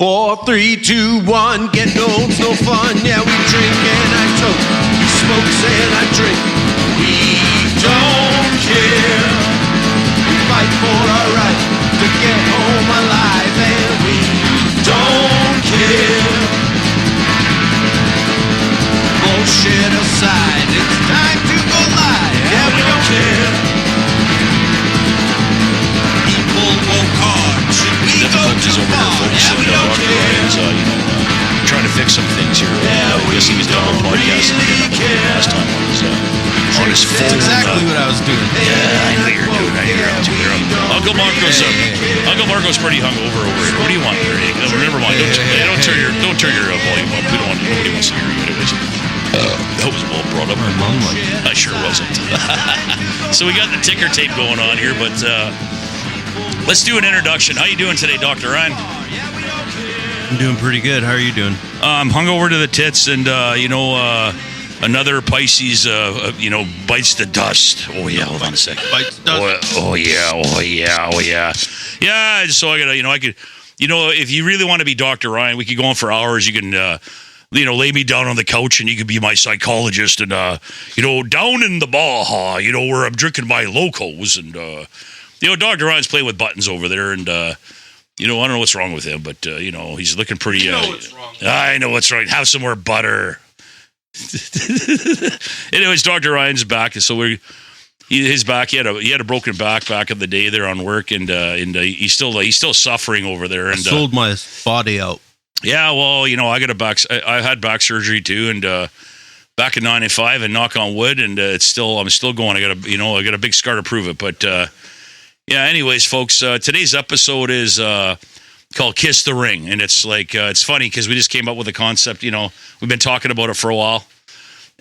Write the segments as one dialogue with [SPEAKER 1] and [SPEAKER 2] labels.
[SPEAKER 1] 4, 3, 2, 1, getting old's no fun. Yeah, we drink and I toke. He smokes and I drink. We don't care. We fight for our right to get home alive, and we don't care. Bullshit aside, it's time to go live. Yeah, we don't care. People won't hard. Should we go too far? Yeah, we don't care.
[SPEAKER 2] Trying to fix some things here.
[SPEAKER 1] Yeah, we don't really care.
[SPEAKER 2] Last time on his phone.
[SPEAKER 1] That's exactly what I was doing.
[SPEAKER 2] Yeah, I know you're doing it. Uncle Marco's pretty hungover over here. What do you want here? Never mind. Don't turn your volume up. Nobody wants to hear you anyways. That was well brought up. I sure wasn't. So we got the ticker tape going on here, but let's do an introduction. How you doing today, Dr. Ryan?
[SPEAKER 3] I'm doing pretty good. How are you doing?
[SPEAKER 2] Hungover to the tits, and another Pisces, bites the dust. Oh yeah, hold on a second.
[SPEAKER 1] Bites the dust.
[SPEAKER 2] Oh yeah. Yeah. So I gotta, if you really want to be Dr. Ryan, we could go on for hours. You can, lay me down on the couch, and you could be my psychologist, and down in the Baja, where I'm drinking my locos, and Dr. Ryan's playing with buttons over there, and I don't know what's wrong with him, but he's looking pretty.
[SPEAKER 1] You know what's wrong.
[SPEAKER 2] I know what's wrong. Have some more butter. Anyways, Dr. Ryan's back, so his back. He had a broken back in the day there on work, and he's still suffering over there. And
[SPEAKER 3] I sold my body out.
[SPEAKER 2] Yeah, well, I got I had back surgery too, and back in '95, and knock on wood, and I'm still going. I got a big scar to prove it, but. Yeah, anyways, folks, today's episode is called Kiss the Ring, and it's like, it's funny because we just came up with a concept, we've been talking about it for a while,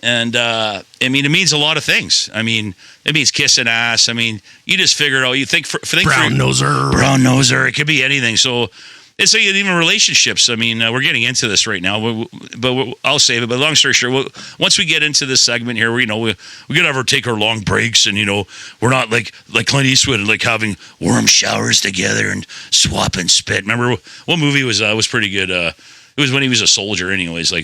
[SPEAKER 2] and, it means a lot of things. It means kissing ass. You just figure it out. You think
[SPEAKER 3] Brown
[SPEAKER 2] noser, it could be anything, so it's like even relationships. We're getting into this right now, but I'll save it. But long story short, once we get into this segment here, we gotta ever take our long breaks, and we're not like Clint Eastwood, like having warm showers together and swapping spit. Remember what movie was pretty good? It was when he was a soldier. Anyways, I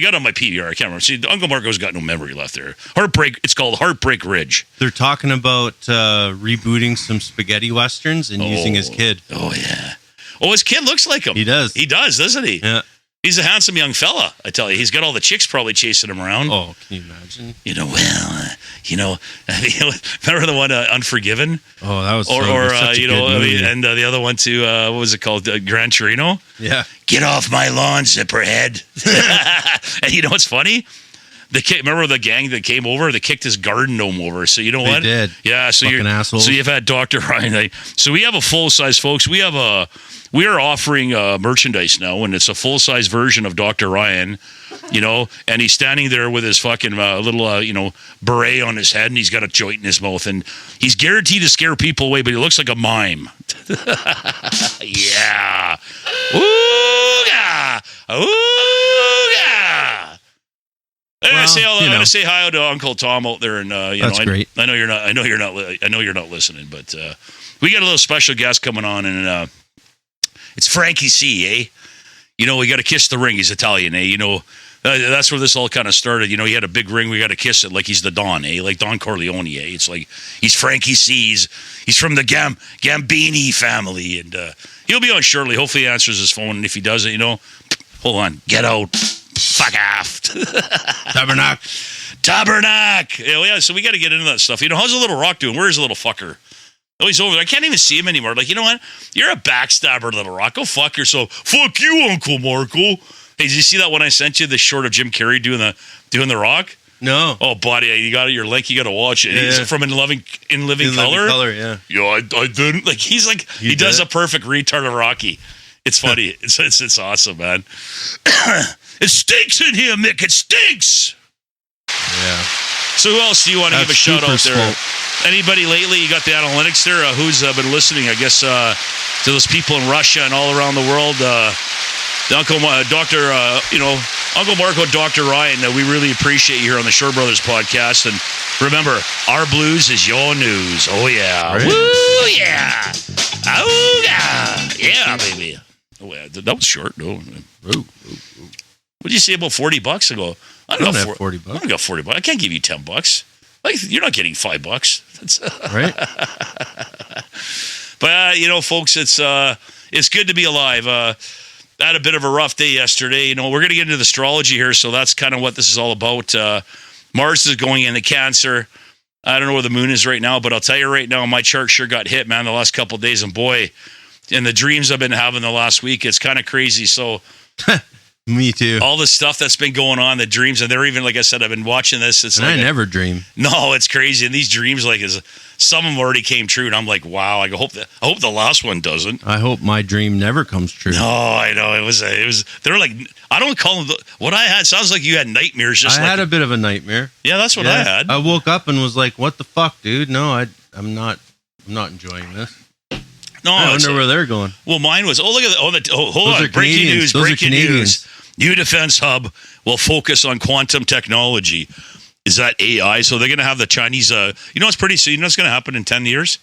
[SPEAKER 2] got on my PVR. I can't remember. See, Uncle Marco's got no memory left there. Heartbreak. It's called Heartbreak Ridge.
[SPEAKER 3] They're talking about rebooting some spaghetti westerns and using his kid.
[SPEAKER 2] Oh yeah. Oh, his kid looks like him.
[SPEAKER 3] He does.
[SPEAKER 2] He does, doesn't he?
[SPEAKER 3] Yeah.
[SPEAKER 2] He's a handsome young fella, I tell you. He's got all the chicks probably chasing him around.
[SPEAKER 3] Oh, can you imagine?
[SPEAKER 2] Remember the one, Unforgiven?
[SPEAKER 3] Oh, that was
[SPEAKER 2] such a good movie. And the other one too, what was it called? Gran Torino?
[SPEAKER 3] Yeah.
[SPEAKER 2] Get off my lawn, zipperhead. And you know what's funny? Remember the gang that came over? They kicked his garden gnome over. So you know what?
[SPEAKER 3] They did.
[SPEAKER 2] Yeah. So
[SPEAKER 3] fucking assholes.
[SPEAKER 2] So you've had Dr. Ryan. So we have a full size, folks. We are offering merchandise now, and it's a full size version of Dr. Ryan. And he's standing there with his fucking little beret on his head, and he's got a joint in his mouth, and he's guaranteed to scare people away, but he looks like a mime. Yeah. Ooga. Ooga. I gotta say hi to Uncle Tom out there, and
[SPEAKER 3] that's great.
[SPEAKER 2] I know you're not listening, but we got a little special guest coming on, and it's Frankie C. We got to kiss the ring. He's Italian, that's where this all kind of started. He had a big ring. We got to kiss it like he's the Don, like Don Corleone. It's like he's Frankie C. He's from the Gambini family, and he'll be on shortly. Hopefully, he answers his phone, and if he doesn't, hold on, get out. Fuck off. Tabernacle. Yeah, so we got to get into that stuff. How's the little rock doing? Where's the little fucker? Oh, he's over there. I can't even see him anymore. Like, you know what? You're a backstabber, little rock. Go fuck yourself. Fuck you, Uncle Marco. Hey, did you see that when I sent you the short of Jim Carrey doing the rock?
[SPEAKER 3] No.
[SPEAKER 2] Oh, buddy, you got your link. You got to watch it.
[SPEAKER 3] Yeah.
[SPEAKER 2] He's from In Living Color.
[SPEAKER 3] Color, yeah.
[SPEAKER 2] Yeah, I didn't. Like, he's like, he does a perfect retard of Rocky. It's funny. It's awesome, man. It stinks in here, Mick. It stinks.
[SPEAKER 3] Yeah.
[SPEAKER 2] So who else do you want to give a shout out there? Anybody lately? You got the analytics there. Who's been listening? I guess to those people in Russia and all around the world. Uncle Marco, Dr. Ryan. We really appreciate you here on the Shorebrothers podcast. And remember, our blues is your news. Oh yeah. Right. Woo yeah. Oh yeah. Yeah, baby. Oh, yeah, that was short. No. What did you say about $40 ago? I
[SPEAKER 3] don't have $40.
[SPEAKER 2] I don't got $40. I can't give you $10. Like, you're not getting $5. That's
[SPEAKER 3] right.
[SPEAKER 2] But folks, it's good to be alive. I had a bit of a rough day yesterday. We're going to get into the astrology here, so that's kind of what this is all about. Mars is going into Cancer. I don't know where the moon is right now, but I'll tell you right now, my chart sure got hit, man, the last couple of days. And boy, in the dreams I've been having the last week, it's kind of crazy. So
[SPEAKER 3] me too.
[SPEAKER 2] All the stuff that's been going on, the dreams, and they're even, like I said, I've been watching this. It's
[SPEAKER 3] and
[SPEAKER 2] like
[SPEAKER 3] I never dream.
[SPEAKER 2] No, it's crazy. And these dreams, some of them already came true, and I'm like, wow. I hope the last one doesn't.
[SPEAKER 3] I hope my dream never comes true.
[SPEAKER 2] No, I know it was. They're like, I don't call them. What I had sounds like you had nightmares.
[SPEAKER 3] I had a bit of a nightmare.
[SPEAKER 2] Yeah, that's what I had.
[SPEAKER 3] I woke up and was like, "What the fuck, dude? No, I'm not enjoying this."
[SPEAKER 2] No,
[SPEAKER 3] I wonder where they're going.
[SPEAKER 2] Well, mine was. Oh, look at that. Hold on. Breaking news. Breaking news. New Defense Hub will focus on quantum technology. Is that AI? So they're going to have the Chinese. It's pretty soon. You know what's going to happen in 10 years?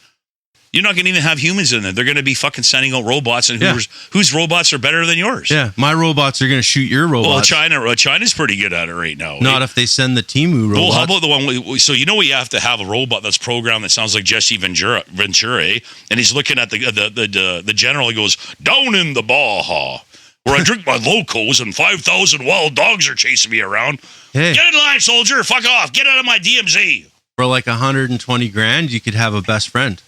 [SPEAKER 2] You're not going to even have humans in there. They're going to be fucking sending out robots, and whose robots are better than yours?
[SPEAKER 3] Yeah, my robots are going to shoot your robots.
[SPEAKER 2] Well, China's pretty good at it right now.
[SPEAKER 3] Not if they send the Temu robots.
[SPEAKER 2] Well, how about the one? So you have to have a robot that's programmed that sounds like Jesse Ventura, and he's looking at the general. He goes, "Down in the Baja, where I drink my locos and 5,000 wild dogs are chasing me around.
[SPEAKER 3] Hey.
[SPEAKER 2] Get in line, soldier. Fuck off. Get out of my DMZ."
[SPEAKER 3] For like 120 grand, you could have a best friend.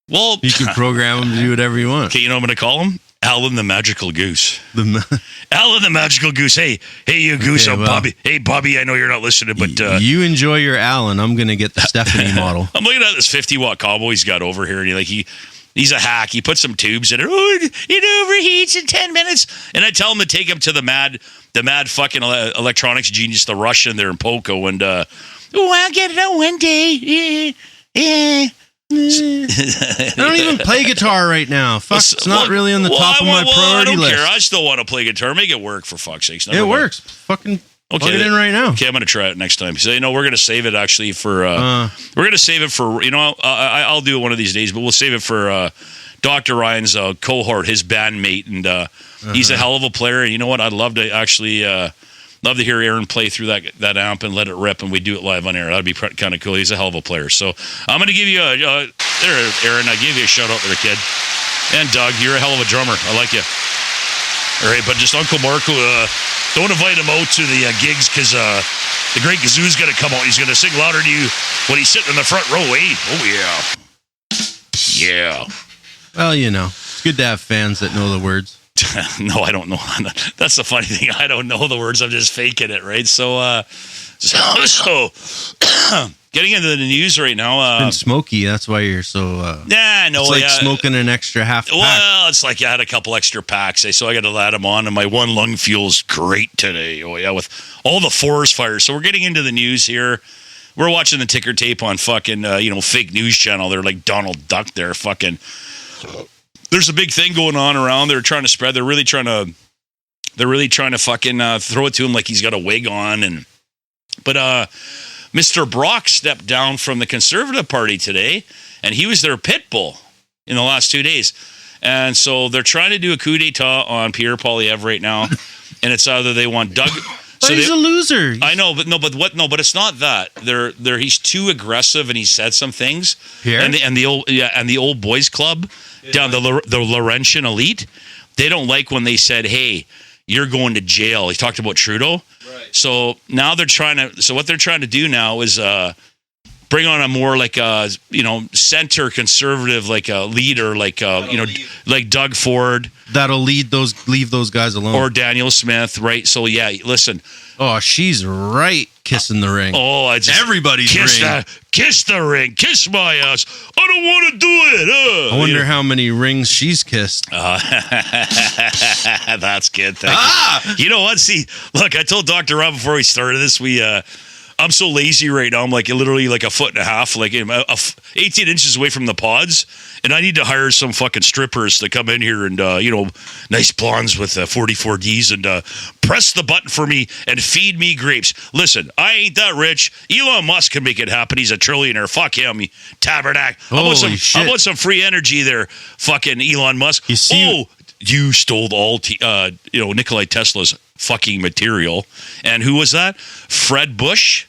[SPEAKER 2] Well,
[SPEAKER 3] you can program him to do whatever you want.
[SPEAKER 2] Okay, you know what I'm going to call him? Alan the Magical Goose. Alan the Magical Goose. Hey, you goose. Okay, Bobby. Hey, Bobby, I know you're not listening, but...
[SPEAKER 3] you enjoy your Alan. I'm going to get the Stephanie model.
[SPEAKER 2] I'm looking at this 50-watt combo he's got over here, and he's a hack. He puts some tubes in it. Oh, it overheats in 10 minutes. And I tell him to take him to the mad fucking electronics genius, the Russian there in Poco, and... I'll get it out one day.
[SPEAKER 3] I don't even play guitar right now. Fuck, it's not really on the top of my priority list.
[SPEAKER 2] I don't care. I still want to play guitar. Make it work, for fuck's sakes.
[SPEAKER 3] It works. Fucking plug it in right now.
[SPEAKER 2] Okay, I'm going to try it next time. So, we're going to save it actually for... we're going to save it for... I'll do it one of these days, but we'll save it for Dr. Ryan's cohort, his bandmate, and he's a hell of a player. And you know what? I'd love to actually... love to hear Aaron play through that amp and let it rip, and we do it live on air. That'd be kind of cool. He's a hell of a player. So I'm going to give you there, Aaron. I gave you a shout out there, kid. And Doug, you're a hell of a drummer. I like you. All right, but just Uncle Marco, don't invite him out to the gigs because the Great Gazoo's going to come out. He's going to sing louder to you when he's sitting in the front row. Eh? Oh yeah, yeah.
[SPEAKER 3] Well, it's good to have fans that know the words.
[SPEAKER 2] No, I don't know. That's the funny thing. I don't know the words. I'm just faking it, right? So getting into the news right now.
[SPEAKER 3] It's been smoky. That's why you're so...
[SPEAKER 2] no.
[SPEAKER 3] It's like smoking an extra half pack.
[SPEAKER 2] Well, it's like I had a couple extra packs, so I got to add them on, and my one lung feels great today. Oh, yeah, with all the forest fires. So we're getting into the news here. We're watching the ticker tape on fucking, fake news channel. They're like Donald Duck there, fucking... There's a big thing going on around. They're trying to spread. They're really trying to fucking throw it to him like he's got a wig on. But Mr. Brock stepped down from the Conservative Party today, and he was their pit bull in the last 2 days. And so they're trying to do a coup d'etat on Pierre Poilievre right now, and it's either they want Doug.
[SPEAKER 3] But he's a loser.
[SPEAKER 2] I know, but it's not that. He's too aggressive, and he said some things.
[SPEAKER 3] Pierre?
[SPEAKER 2] And the old boys club down the Laurentian elite, they don't like when they said, "Hey, you're going to jail." He talked about Trudeau.
[SPEAKER 3] Right.
[SPEAKER 2] So now what they're trying to do now is bring on a more like center conservative like a leader like like Doug Ford
[SPEAKER 3] that'll leave those guys alone,
[SPEAKER 2] or Daniel Smith, right? So yeah, listen.
[SPEAKER 3] Oh, she's right, kissing the ring.
[SPEAKER 2] Oh,
[SPEAKER 3] everybody's ring.
[SPEAKER 2] Kiss the ring. Kiss my ass. I don't want to do it.
[SPEAKER 3] I wonder how many rings she's kissed.
[SPEAKER 2] That's good. Thank you. You know what? See, look, I told Dr. Rob before we started this, I'm so lazy right now. I'm like literally like a foot and a half, like 18 inches away from the pods. And I need to hire some fucking strippers to come in here and, nice blondes with 44Ds and press the button for me and feed me grapes. Listen, I ain't that rich. Elon Musk can make it happen. He's a trillionaire. Fuck him, tabernacle. How about some free energy there, fucking Elon Musk?
[SPEAKER 3] You see,
[SPEAKER 2] you stole all Nikolai Tesla's fucking material. And who was that? Fred Bush?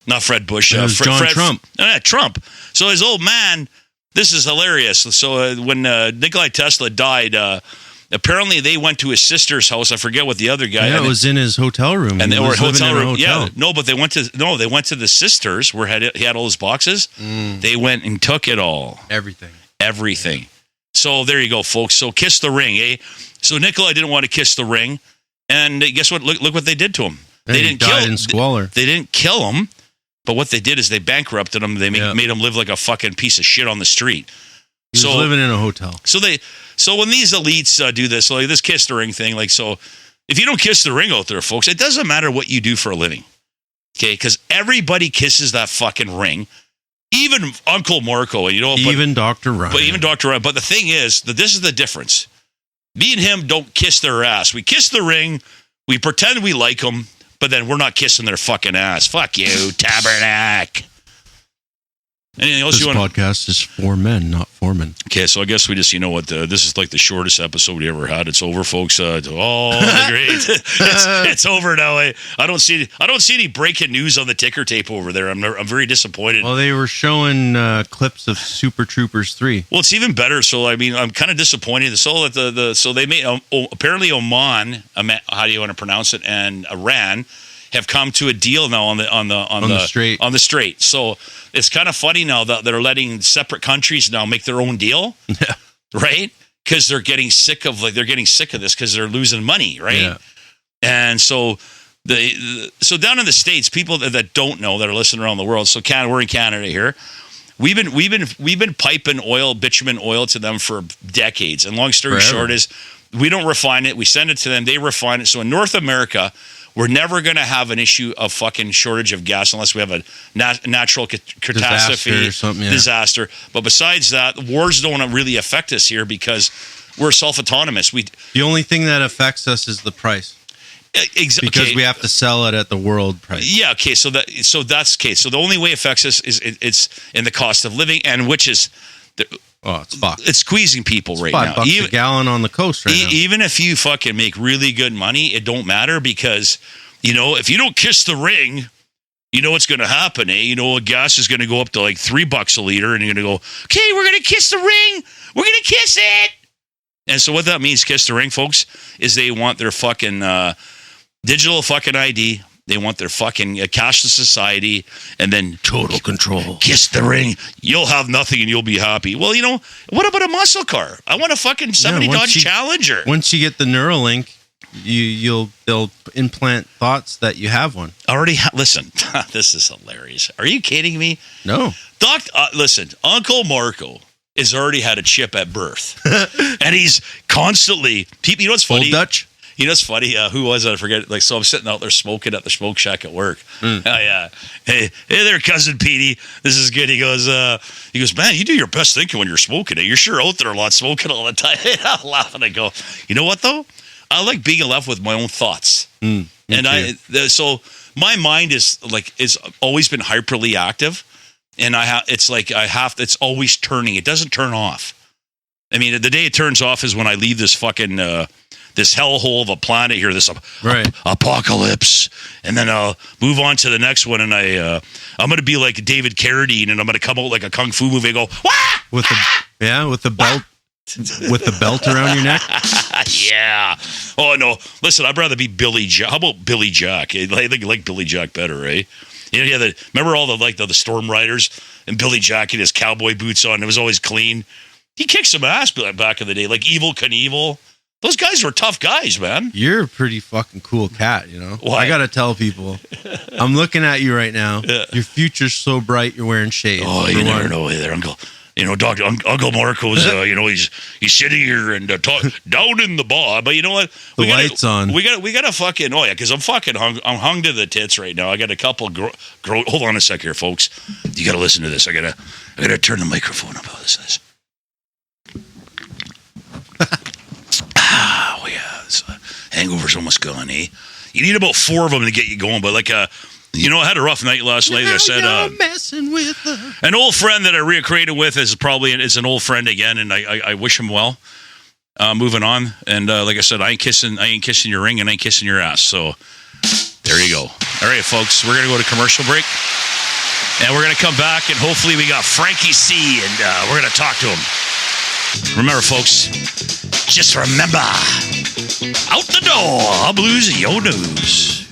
[SPEAKER 2] Not Fred Bush.
[SPEAKER 3] Trump.
[SPEAKER 2] Trump. So his old man, this is hilarious. So when Nikolai Tesla died, apparently they went to his sister's house. I forget what the other guy.
[SPEAKER 3] Yeah, it was in his hotel room.
[SPEAKER 2] And they were
[SPEAKER 3] hotel room.
[SPEAKER 2] Yeah, no, but they went to the sisters where he had all his boxes. They went and took it all. Everything. So there you go, folks. So kiss the ring, eh? So Nikolai didn't want to kiss the ring, and guess what? Look what they did to him. They didn't
[SPEAKER 3] died in squalor.
[SPEAKER 2] They didn't kill him, but what they did is they bankrupted him. They made him live like a fucking piece of shit on the street.
[SPEAKER 3] He was living in a hotel.
[SPEAKER 2] So when these elites do this, like this kiss the ring thing, like, so if you don't kiss the ring out there, folks, it doesn't matter what you do for a living, okay? Because everybody kisses that fucking ring. Even Uncle Marco,
[SPEAKER 3] even Dr. Ryan.
[SPEAKER 2] But even Dr. Ryan. But the thing is that this is the difference. Me and him don't kiss their ass. We kiss the ring. We pretend we like them, but then we're not kissing their fucking ass. Fuck you, Tabernacle. Anything else
[SPEAKER 3] this podcast is for men, not for men.
[SPEAKER 2] Okay, so I guess we just, this is like the shortest episode we ever had. It's over, folks. Great. It's over now. I don't see any breaking news on the ticker tape over there. I'm very disappointed.
[SPEAKER 3] Well, they were showing clips of Super Troopers 3.
[SPEAKER 2] Well, it's even better. So, I mean, I'm kind of disappointed. So that so they made apparently Oman, how do you want to pronounce it, and Iran have come to a deal now on the strait. So it's kind of funny now that they're letting separate countries now make their own deal, right? Because they're getting sick of this because they're losing money, right? Yeah. And so so down in the States, people that don't know that are listening around the world. So we're in Canada here. We've been piping bitumen oil to them for decades. And long story short is, we don't refine it. We send it to them. They refine it. So in North America, we're never going to have an issue of fucking shortage of gas unless we have a natural catastrophe, disaster. But besides that, wars don't really affect us here because we're self-autonomous.
[SPEAKER 3] The only thing that affects us is the price. Because we have to sell it at the world price.
[SPEAKER 2] Yeah, okay. So that's okay. So the only way it affects us is it's in the cost of living, and which is it's squeezing people right now.
[SPEAKER 3] $5 a gallon on the coast right now.
[SPEAKER 2] Even if you fucking make really good money, it don't matter because, if you don't kiss the ring, what's going to happen, eh? Gas is going to go up to like $3 a liter, and you're going to go, okay, we're going to kiss the ring. We're going to kiss it. And so what that means, kiss the ring, folks, is they want their fucking digital fucking ID. They want their fucking cashless society, and then
[SPEAKER 3] total control.
[SPEAKER 2] Kiss the ring. You'll have nothing, and you'll be happy. Well, what about a muscle car? I want a fucking 70 Dodge Challenger.
[SPEAKER 3] Once you get the Neuralink, they'll implant thoughts that you have one.
[SPEAKER 2] Listen, this is hilarious. Are you kidding me?
[SPEAKER 3] No.
[SPEAKER 2] Listen, Uncle Marco has already had a chip at birth, and he's constantly. What's funny?
[SPEAKER 3] Old Dutch.
[SPEAKER 2] It's funny. Who was it? I forget. So I'm sitting out there smoking at the smoke shack at work. Oh yeah. Hey there, cousin Petey. This is good. He goes, man, you do your best thinking when you're smoking. You're sure out there a lot smoking all the time. I'm laughing. I go, you know what though? I like being left with my own thoughts. So my mind is it's always been hyperly active, and it's always turning. It doesn't turn off. I mean, the day it turns off is when I leave this fucking. This hellhole of a planet here, this apocalypse, and then I'll move on to the next one, and I'm going to be like David Carradine, and I'm going to come out like a kung fu movie and go, wah!
[SPEAKER 3] with the belt, with the belt around your neck.
[SPEAKER 2] Yeah. Oh no, listen, I'd rather be Billy Jack. How about Billy Jack? I think you like Billy Jack better, right? Remember all the Storm Riders and Billy Jack in his cowboy boots on? It was always clean. He kicked some ass back in the day, like Evel Knievel. Those guys were tough guys, man.
[SPEAKER 3] You're a pretty fucking cool cat, Why? I got to tell people. I'm looking at you right now. Yeah. Your future's so bright, you're wearing shades.
[SPEAKER 2] Oh, you never know there, Uncle. Uncle Marco's, he's sitting here and down in the bar. But you know what?
[SPEAKER 3] The light's on.
[SPEAKER 2] We got to fucking, because I'm fucking hung. I'm hung to the tits right now. I got a couple hold on a sec here, folks. You got to listen to this. I got to turn the microphone up. How this is. Oh yeah, this hangover's almost gone, eh? You need about 4 of them to get you going, but I had a rough night last night. I said,
[SPEAKER 3] messing with her.
[SPEAKER 2] An old friend that I reacquainted with is an old friend again, and I wish him well. moving on. And like I said, I ain't kissing your ring and I ain't kissing your ass. So there you go. All right, folks, we're gonna go to commercial break, and we're gonna come back, and hopefully we got Frankie C, and we're gonna talk to him. Remember, folks, just remember, out the door, blues your news.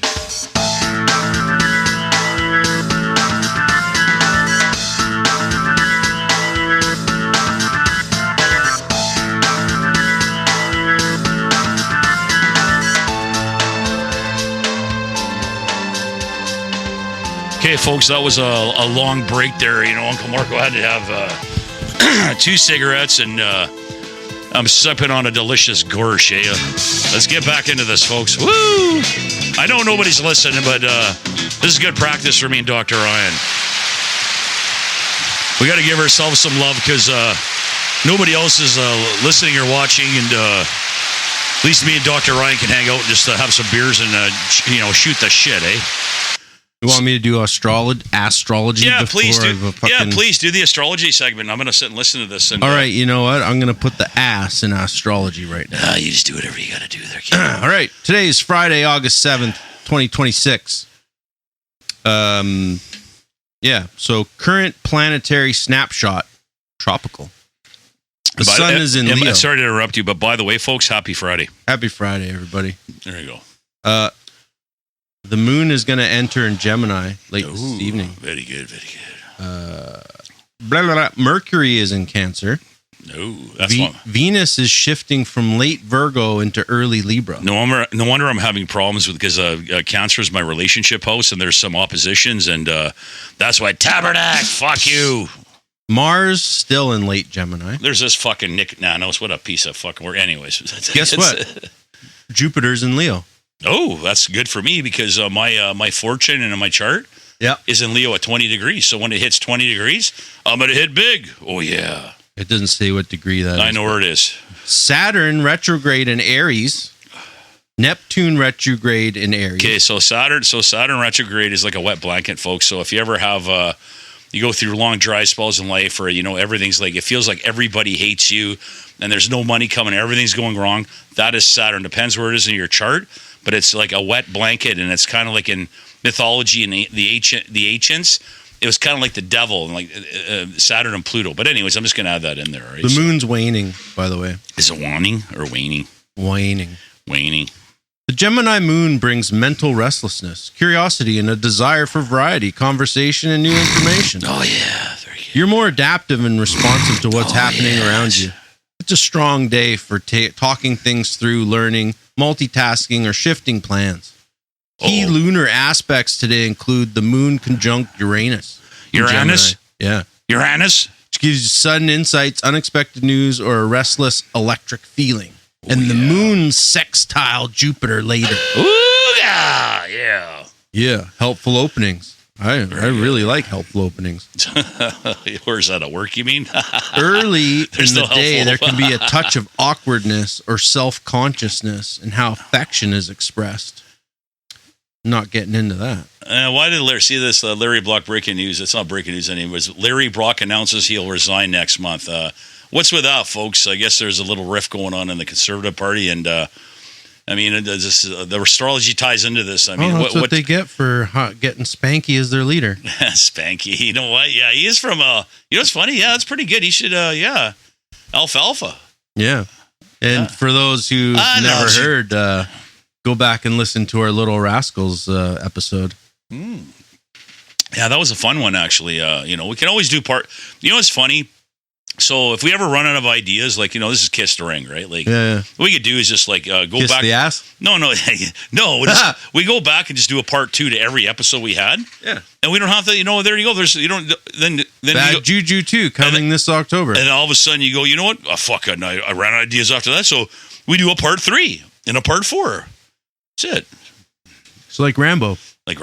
[SPEAKER 2] Okay, folks, that was a long break there. You know, Uncle Marco had to have 2 cigarettes, and I'm sipping on a delicious gorsh. Eh? Let's get back into this, folks. Woo! I know nobody's listening, but this is good practice for me and Dr. Ryan. We got to give ourselves some love because nobody else is listening or watching, and at least me and Dr. Ryan can hang out and just have some beers and shoot the shit, eh?
[SPEAKER 3] You want me to do astrology?
[SPEAKER 2] Yeah, please do. Yeah, please do the astrology segment. I'm going to sit and listen to this. And,
[SPEAKER 3] all right, you know what? I'm going to put the ass in astrology right now.
[SPEAKER 2] You just do whatever you got to do there, kid.
[SPEAKER 3] All right, today is Friday, August 7th, 2026. Yeah, so current planetary snapshot, tropical. The sun is in Leo.
[SPEAKER 2] Sorry to interrupt you, but by the way, folks, happy Friday.
[SPEAKER 3] Happy Friday, everybody.
[SPEAKER 2] There you go.
[SPEAKER 3] The moon is going to enter in Gemini late this evening.
[SPEAKER 2] Very good, very good.
[SPEAKER 3] Blah, blah, blah. Mercury is in Cancer.
[SPEAKER 2] No, that's one.
[SPEAKER 3] Venus is shifting from late Virgo into early Libra.
[SPEAKER 2] No wonder I'm having problems with because Cancer is my relationship house, and there's some oppositions, and that's why Tabernacle, fuck you.
[SPEAKER 3] Mars still in late Gemini.
[SPEAKER 2] There's this fucking Nick Nanos. What a piece of fucking work. Anyways,
[SPEAKER 3] guess what? Jupiter's in Leo.
[SPEAKER 2] Oh, that's good for me because my fortune and my chart is in Leo at 20 degrees. So when it hits 20 degrees, I'm going to hit big. Oh, yeah.
[SPEAKER 3] It doesn't say what degree that is.
[SPEAKER 2] I know where it is.
[SPEAKER 3] Saturn retrograde in Aries. Neptune retrograde in Aries.
[SPEAKER 2] Okay, so Saturn retrograde is like a wet blanket, folks. So if you ever have you go through long dry spells in life or everything's like it feels like everybody hates you and there's no money coming, everything's going wrong, that is Saturn. Depends where it is in your chart. But it's like a wet blanket, and it's kind of like in mythology and the ancients. It was kind of like the devil, and like Saturn and Pluto. But anyways, I'm just going to add that in there. Right?
[SPEAKER 3] The moon's waning, by the way.
[SPEAKER 2] Is it waning or waning?
[SPEAKER 3] Waning.
[SPEAKER 2] Waning.
[SPEAKER 3] The Gemini moon brings mental restlessness, curiosity, and a desire for variety, conversation, and new information.
[SPEAKER 2] Oh, yeah. Very good.
[SPEAKER 3] You're more adaptive and responsive to what's happening around you. It's a strong day for talking things through, learning, multitasking, or shifting plans. Key lunar aspects today include the moon conjunct Uranus.
[SPEAKER 2] Uranus?
[SPEAKER 3] Yeah.
[SPEAKER 2] Uranus?
[SPEAKER 3] Which gives you sudden insights, unexpected news, or a restless electric feeling. And the moon sextile Jupiter later.
[SPEAKER 2] Ooh, yeah. Yeah.
[SPEAKER 3] Yeah. Helpful openings. I really like helpful openings.
[SPEAKER 2] Where's that at work, you mean?
[SPEAKER 3] Early in the day, there can be a touch of awkwardness or self-consciousness in how affection is expressed. Not getting into that.
[SPEAKER 2] Why did Larry see this? Larry Block breaking news. It's not breaking news anymore. Larry Brock announces he'll resign next month. What's with that, folks? I guess there's a little rift going on in the Conservative Party, and the astrology ties into this. I mean,
[SPEAKER 3] that's what they get for getting Spanky as their leader.
[SPEAKER 2] Spanky, you know what? Yeah, he is from. It's funny. Yeah, it's pretty good. He should. Alfalfa.
[SPEAKER 3] Yeah, and for those who never heard, go back and listen to our Little Rascals episode.
[SPEAKER 2] Yeah, that was a fun one actually. We can always do part. It's funny. So if we ever run out of ideas, like, this is Kiss the Ring, right? Like, what we could do is just like go
[SPEAKER 3] Kiss
[SPEAKER 2] back.
[SPEAKER 3] The ass?
[SPEAKER 2] No. We go back and just do a part 2 to every episode we had.
[SPEAKER 3] Yeah.
[SPEAKER 2] And we don't have to, there you go. There's, then
[SPEAKER 3] Bad Juju 2 coming this October.
[SPEAKER 2] And all of a sudden you go, you know what? Oh, fuck it. I ran out of ideas after that. So we do a part 3 and a part 4. That's it.
[SPEAKER 3] So like Rambo.
[SPEAKER 2] You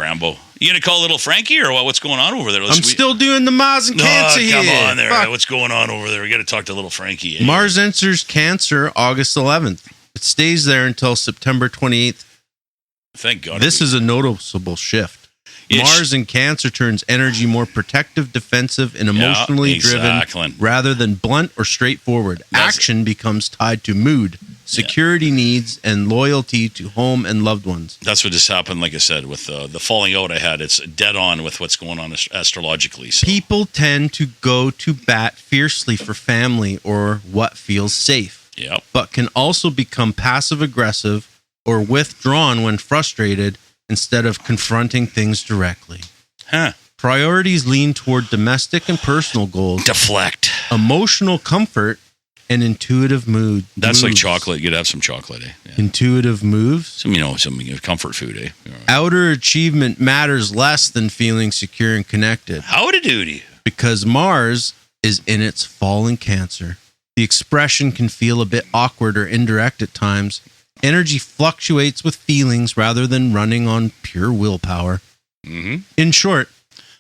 [SPEAKER 2] gonna call little Frankie or what? What's going on over there?
[SPEAKER 3] I'm still doing the Mars and Cancer here.
[SPEAKER 2] Come on there.
[SPEAKER 3] Fuck.
[SPEAKER 2] What's going on over there? We got to talk to little Frankie. Eh?
[SPEAKER 3] Mars enters Cancer August 11th. It stays there until September 28th.
[SPEAKER 2] Thank God.
[SPEAKER 3] This is a noticeable shift. Mars in Cancer turns energy more protective, defensive, and emotionally driven rather than blunt or straightforward. Action becomes tied to mood, security needs, and loyalty to home and loved ones.
[SPEAKER 2] That's what just happened, like I said, with the falling out I had. It's dead on with what's going on astrologically. So.
[SPEAKER 3] People tend to go to bat fiercely for family or what feels safe, but can also become passive-aggressive or withdrawn when frustrated instead of confronting things directly. Priorities lean toward domestic and personal goals.
[SPEAKER 2] Deflect.
[SPEAKER 3] Emotional comfort and intuitive mood.
[SPEAKER 2] That's moves. Like chocolate. You'd have some chocolate, eh? Yeah.
[SPEAKER 3] Intuitive moves.
[SPEAKER 2] Some comfort food, eh? Yeah.
[SPEAKER 3] Outer achievement matters less than feeling secure and connected.
[SPEAKER 2] Howdy doody.
[SPEAKER 3] Because Mars is in its fall in Cancer. The expression can feel a bit awkward or indirect at times. Energy fluctuates with feelings rather than running on pure willpower. Mm-hmm. In short,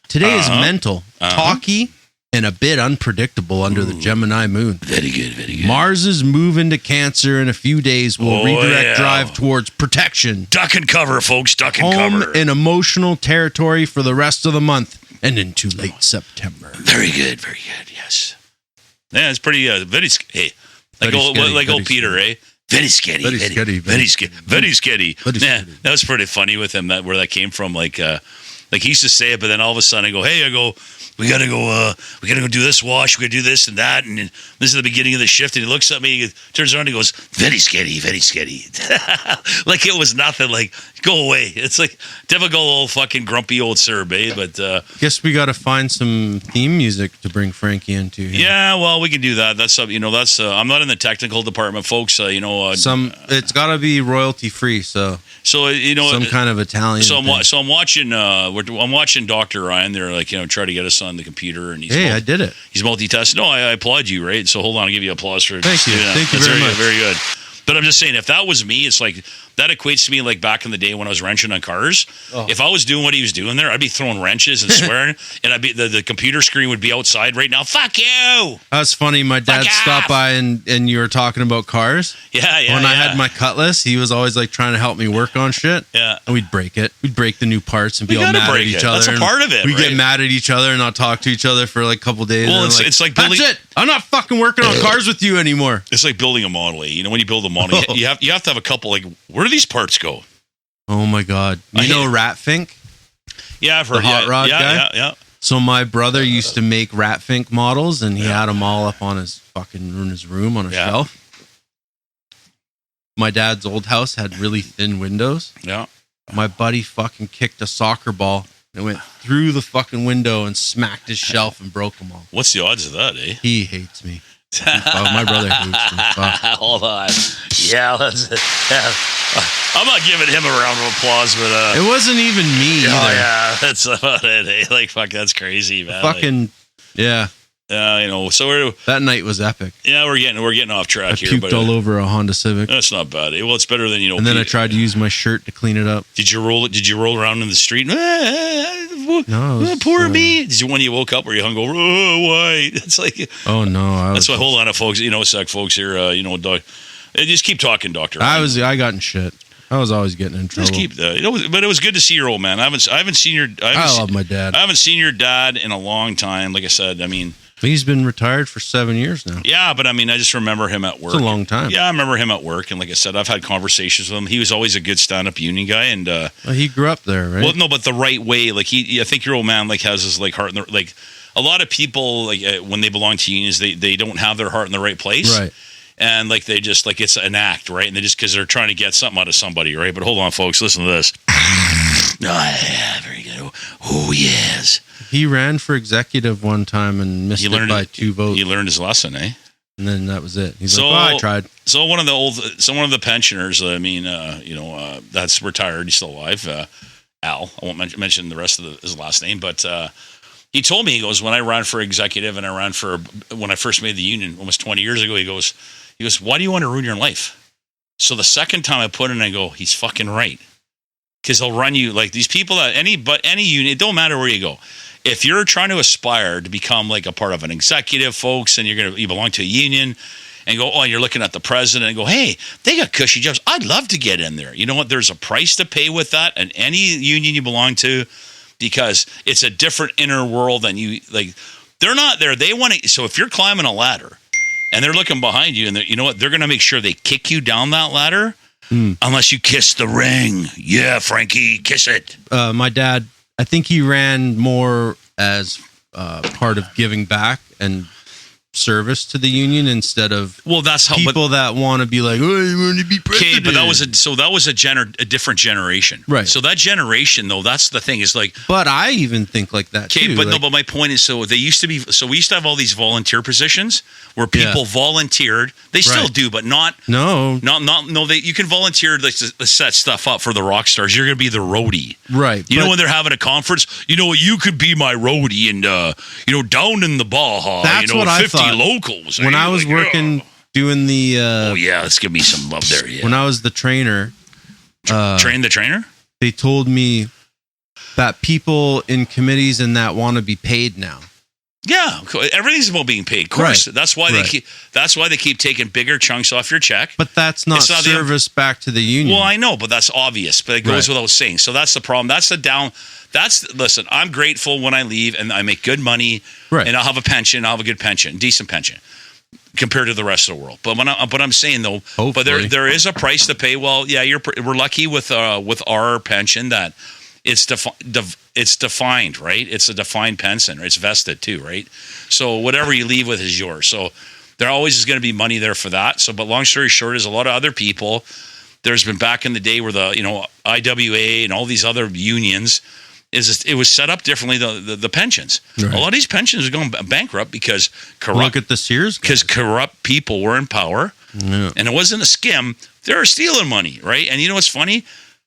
[SPEAKER 3] today is mental, talky, and a bit unpredictable under the Gemini moon.
[SPEAKER 2] Very good, very good.
[SPEAKER 3] Mars's move into Cancer in a few days will redirect drive towards protection.
[SPEAKER 2] Duck and cover, folks, duck and cover.
[SPEAKER 3] Home and emotional territory for the rest of the month and into late September.
[SPEAKER 2] Very good, yes. Yeah, it's pretty, very scary. Like old Peter, eh? Very scary. Very scary. Yeah, that was pretty funny with him. Where that came from. Like he used to say it, but then all of a sudden we gotta go do this wash. We gotta do this and that. And this is the beginning of the shift. And he looks at me, he turns around, and he goes, very scary. Like it was nothing. Like go away. It's like typical old fucking grumpy old sir, babe. But
[SPEAKER 3] guess we gotta find some theme music to bring Frankie into.
[SPEAKER 2] Yeah, well, we can do that. That's that's. I'm not in the technical department, folks.
[SPEAKER 3] It's gotta be royalty free. So some kind of Italian.
[SPEAKER 2] So I'm watching. I'm watching Dr. Ryan. They're try to get us on the computer, and
[SPEAKER 3] I did it.
[SPEAKER 2] He's multitasking. No, I applaud you, right? So hold on, I'll give you applause for.
[SPEAKER 3] Thank you. Thank you very much.
[SPEAKER 2] Very good. But I'm just saying, if that was me, it's like that equates to me like back in the day when I was wrenching on cars. Oh. If I was doing what he was doing there, I'd be throwing wrenches and swearing, and I'd be the computer screen would be outside right now. Fuck you!
[SPEAKER 3] That's funny. My dad stopped by and you were talking about cars.
[SPEAKER 2] Yeah.
[SPEAKER 3] When I had my Cutlass, he was always like trying to help me work on shit.
[SPEAKER 2] Yeah.
[SPEAKER 3] And we'd break it. We'd break the new parts and be all mad at each other.
[SPEAKER 2] That's a part of it.
[SPEAKER 3] We'd get mad at each other and not talk to each other for like a couple days.
[SPEAKER 2] Well, it's like building.
[SPEAKER 3] That's it. I'm not fucking working on cars with you anymore.
[SPEAKER 2] It's like building a Model A. When you build a Model, you have to have a couple. Like, where do these parts go?
[SPEAKER 3] Oh my God! You know Ratfink?
[SPEAKER 2] Yeah, I've heard
[SPEAKER 3] the hot rod guy.
[SPEAKER 2] Yeah.
[SPEAKER 3] So my brother used to make Ratfink models, and he had them all up on his room on a shelf. My dad's old house had really thin windows.
[SPEAKER 2] Yeah.
[SPEAKER 3] My buddy fucking kicked a soccer ball and went through the fucking window and smacked his shelf and broke them all.
[SPEAKER 2] What's the odds of that, eh?
[SPEAKER 3] He hates me. My brother hates me.
[SPEAKER 2] Hold on. Yeah, that's it. Yeah. I'm not giving him a round of applause, but
[SPEAKER 3] it wasn't even me either.
[SPEAKER 2] Oh yeah, that's about it. Eh? Like fuck, that's crazy, man.
[SPEAKER 3] Fucking yeah.
[SPEAKER 2] So
[SPEAKER 3] that night was epic.
[SPEAKER 2] Yeah, we're getting off track here.
[SPEAKER 3] I puked all over a Honda Civic.
[SPEAKER 2] That's not bad. Well, it's better than
[SPEAKER 3] And then I tried to use my shirt to clean it up.
[SPEAKER 2] Did you roll around in the street?
[SPEAKER 3] No,
[SPEAKER 2] poor me. Did you when you woke up? Were you hungover? Oh, why? It's like
[SPEAKER 3] oh no.
[SPEAKER 2] That's why. Hold on, folks. Folks here. Dog. Just keep talking, Doctor.
[SPEAKER 3] I got in shit. I was always getting in trouble.
[SPEAKER 2] Just keep but it was good to see your old man. I haven't seen your.
[SPEAKER 3] I love my dad.
[SPEAKER 2] I haven't seen your dad in a long time. Like I said, I mean.
[SPEAKER 3] He's been retired for 7 years now.
[SPEAKER 2] Yeah, but I mean, I just remember him at work.
[SPEAKER 3] It's a long time.
[SPEAKER 2] Yeah, I remember him at work, and like I said, I've had conversations with him. He was always a good stand-up union guy, and
[SPEAKER 3] he grew up there, right?
[SPEAKER 2] Well, no, but the right way. Like I think your old man has his heart in the like. A lot of people when they belong to unions, they don't have their heart in the right place,
[SPEAKER 3] right?
[SPEAKER 2] And they just it's an act, right? And they just because they're trying to get something out of somebody, right? But hold on, folks, listen to this. Oh, yeah, very good. Oh, yes.
[SPEAKER 3] He ran for executive one time and missed it by 2 votes.
[SPEAKER 2] He learned his lesson, eh?
[SPEAKER 3] And then that was it. He's I tried.
[SPEAKER 2] So one of the pensioners, that's retired. He's still alive. Al. I won't mention the rest of his last name, but he told me, he goes, when I ran for executive and I ran for when I first made the union almost 20 years ago, he goes, why do you want to ruin your life? So the second time I put it in, I go, he's fucking right. Because they'll run you like these people that any union, it don't matter where you go. If you're trying to aspire to become like a part of an executive, folks, and you belong to a union, and you're looking at the president and go, hey, they got cushy jobs. I'd love to get in there. You know what? There's a price to pay with that, and any union you belong to, because it's a different inner world than you like. They're not there. They want to. So if you're climbing a ladder and they're looking behind you, and you know what, they're going to make sure they kick you down that ladder unless you kiss the ring. Yeah, Frankie, kiss it.
[SPEAKER 3] My dad, I think he ran more as part of giving back and service to the union instead of
[SPEAKER 2] that's how
[SPEAKER 3] people that want to be like, oh, you want to be president.
[SPEAKER 2] Okay, but that was a different generation,
[SPEAKER 3] right?
[SPEAKER 2] So that generation, though, that's the thing is like.
[SPEAKER 3] But I even think like that too.
[SPEAKER 2] But
[SPEAKER 3] like,
[SPEAKER 2] no, but my point is, so they used to be. So we used to have all these volunteer positions where people volunteered. They still do, but not. No. You can volunteer to set stuff up for the rock stars. You're going to be the roadie,
[SPEAKER 3] right?
[SPEAKER 2] You know when they're having a conference, you know you could be my roadie, and down in the Baja,
[SPEAKER 3] that's what
[SPEAKER 2] 50
[SPEAKER 3] I thought.
[SPEAKER 2] Locals.
[SPEAKER 3] When I was working doing the
[SPEAKER 2] let's give me some love there. Yeah.
[SPEAKER 3] When I was the trainer,
[SPEAKER 2] train the trainer,
[SPEAKER 3] they told me that people in committees and that want to be paid now.
[SPEAKER 2] Yeah, everything's about being paid. Of course,
[SPEAKER 3] right.
[SPEAKER 2] That's why they keep taking bigger chunks off your check.
[SPEAKER 3] But that's not service back to the union.
[SPEAKER 2] Well, I know, but that's obvious. But it goes without saying. So that's the problem. Listen, I'm grateful when I leave and I make good money, and I'll have a pension. I'll have a good pension, decent pension, compared to the rest of the world. But I'm saying though,
[SPEAKER 3] hopefully.
[SPEAKER 2] But there is a price to pay. Well, yeah, we're lucky with our pension that it's defined, right? It's a defined pension, or it's vested too, right? So whatever you leave with is yours. So there always is going to be money there for that. So, but long story short, is a lot of other people. There's been back in the day where the IWA and all these other unions. It was set up differently, the pensions. Right. A lot of these pensions are going bankrupt because
[SPEAKER 3] look at the Sears guys.
[SPEAKER 2] Because corrupt people were in power, and it wasn't a skim. They were stealing money, right? And you know what's funny?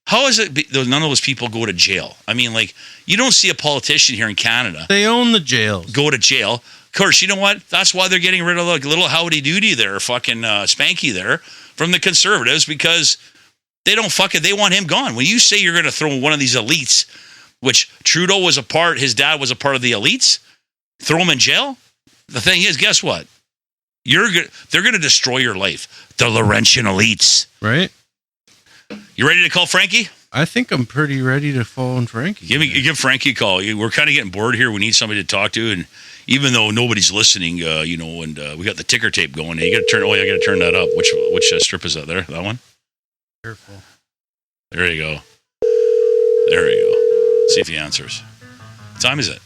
[SPEAKER 2] How is it none of those people go to jail? I mean, like, you don't see a politician here in Canada.
[SPEAKER 3] They own the jails.
[SPEAKER 2] Go to jail. Of course, you know what? That's why they're getting rid of the little howdy doody there, fucking Spanky there, from the Conservatives, because they don't they want him gone. When you say you're going to throw one of these elites, which Trudeau was his dad was a part of the elites, throw him in jail. The thing is, guess what? They're going to destroy your life. The Laurentian elites.
[SPEAKER 3] Right.
[SPEAKER 2] You ready to call Frankie?
[SPEAKER 3] I think I'm pretty ready to phone Frankie.
[SPEAKER 2] Give Frankie a call. We're kind of getting bored here. We need somebody to talk to, and even though nobody's listening, and we got the ticker tape going. You got to turn. Oh, I got to turn that up. Which strip is that there? That one.
[SPEAKER 3] Careful.
[SPEAKER 2] There you go. There we go. See if he answers. What time is it?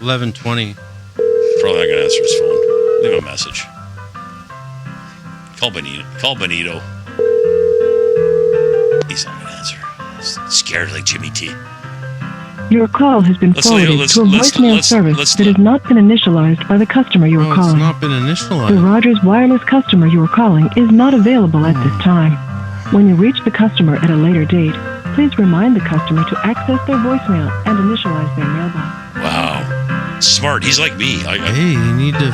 [SPEAKER 3] 11:20.
[SPEAKER 2] Probably not gonna answer his phone. Leave a message. Call Bonito. He's not gonna answer. He's scared like Jimmy T.
[SPEAKER 4] Your call has been forwarded to a voicemail service that has not been initialized by the customer you are calling.
[SPEAKER 3] It's not been initialized.
[SPEAKER 4] The Rogers Wireless customer you are calling is not available at this time. When you reach the customer at a later date, please remind the customer to access their voicemail and initialize their mailbox.
[SPEAKER 2] Wow. Smart. He's like me.
[SPEAKER 3] Hey, you need to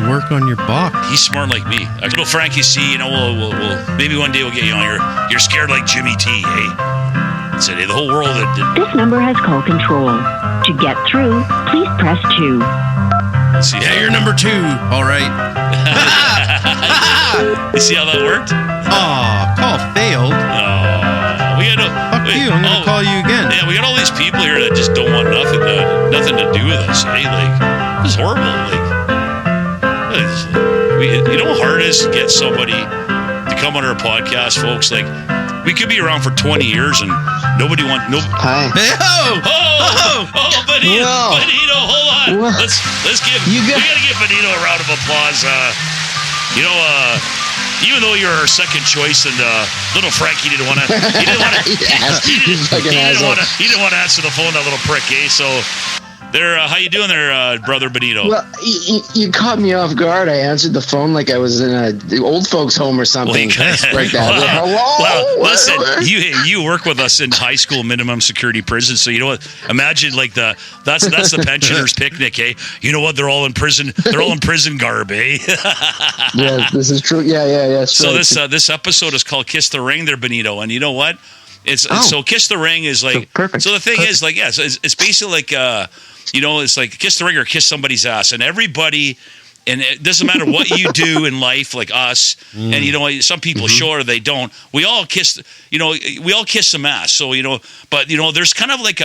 [SPEAKER 3] work on your box.
[SPEAKER 2] He's smart like me. I told Frankie C, we'll maybe one day we'll get you on here. You're scared like Jimmy T, hey? Said, hey, the whole world.
[SPEAKER 5] This number has call control. To get through, please press 2.
[SPEAKER 2] See,
[SPEAKER 3] yeah, you're number 2. All right.
[SPEAKER 2] You see how that worked?
[SPEAKER 3] Oh, call failed.
[SPEAKER 2] Fuck
[SPEAKER 3] you, I'm going to call you again.
[SPEAKER 2] Yeah, we got all these people here that just don't want nothing to do with us. Hey, like, this is horrible. You know how hard it is to get somebody to come on our podcast, folks? Like, we could be around for 20 years and nobody wants.
[SPEAKER 6] Hi.
[SPEAKER 3] Hey,
[SPEAKER 2] Bonito,
[SPEAKER 6] Whoa.
[SPEAKER 2] Bonito, hold on.
[SPEAKER 6] Whoa.
[SPEAKER 2] Let's give. We gotta give Bonito a round of applause. Even though you're our second choice, and little Frankie didn't want to. He didn't want to. He didn't want to answer the phone. That little prick, eh? So, how you doing there, brother Bonito?
[SPEAKER 6] Well, you caught me off guard. I answered the phone like I was in the old folks' home or something like that.
[SPEAKER 2] Well, listen, you work with us in high school minimum security prison, so you know what? Imagine like that's the pensioners' picnic, eh? You know what? They're all in prison. They're all in prison garb, eh?
[SPEAKER 6] Yeah, this is true. Yeah.
[SPEAKER 2] So this episode is called "Kiss the Ring," there, Bonito, and you know what? So "Kiss the Ring" is like
[SPEAKER 6] perfect.
[SPEAKER 2] So the thing is like so it's basically like it's like kiss the ring or kiss somebody's ass, and everybody. And it doesn't matter what you do in life, like us, and some people sure they don't. We all kiss, we all kiss some ass. So but there's kind of like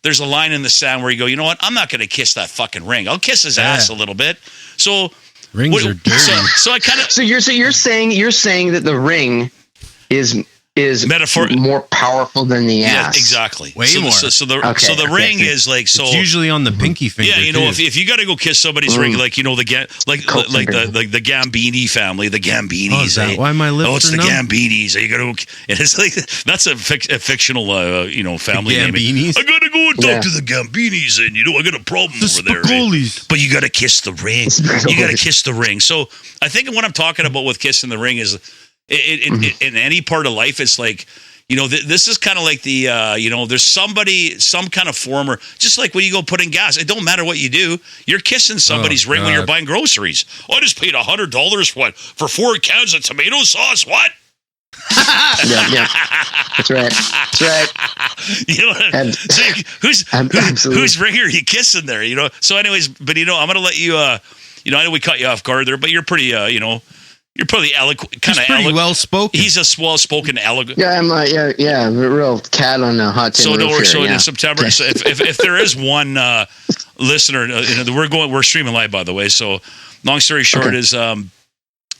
[SPEAKER 2] there's a line in the sand where you go, you know what? I'm not going to kiss that fucking ring. I'll kiss his ass a little bit. So
[SPEAKER 3] rings are dirty.
[SPEAKER 2] So I kind of.
[SPEAKER 6] So you're saying that the ring is
[SPEAKER 2] metaphor
[SPEAKER 6] more powerful than the ass.
[SPEAKER 2] Yeah, exactly.
[SPEAKER 3] Way more.
[SPEAKER 2] So the ring is like so.
[SPEAKER 3] It's usually on the pinky finger.
[SPEAKER 2] Yeah, you know, if you got to go kiss somebody's ring, like you know the Gambini family, the Gambinis.
[SPEAKER 3] Oh, is that why my lips
[SPEAKER 2] it's
[SPEAKER 3] are
[SPEAKER 2] the
[SPEAKER 3] numb?
[SPEAKER 2] Gambinis. You got to, and it's like that's a fictional, family name.
[SPEAKER 3] Gambinis?
[SPEAKER 2] I got to go and talk to the Gambinis, and I got a problem over there. Right? But you got to kiss the ring. You got to kiss the ring. So I think what I'm talking about with kissing the ring is. In any part of life, it's like, this is kind of like the, there's somebody, some kind of former, just like when you go put in gas, it don't matter what you do. You're kissing somebody's ring when you're buying groceries. I just paid $100 for 4 cans of tomato sauce. What?
[SPEAKER 6] yeah. That's right.
[SPEAKER 2] You know, whose ring are you kissing there? So anyways, but I'm going to let you, I know we caught you off guard there, but you're pretty, you're probably eloquent, kind of
[SPEAKER 3] pretty well spoken.
[SPEAKER 2] He's a well-spoken, eloquent.
[SPEAKER 6] Yeah, I'm real cat on a hot tin roof here,
[SPEAKER 2] in September. So if there is one listener, we're streaming live, by the way. So long story short is,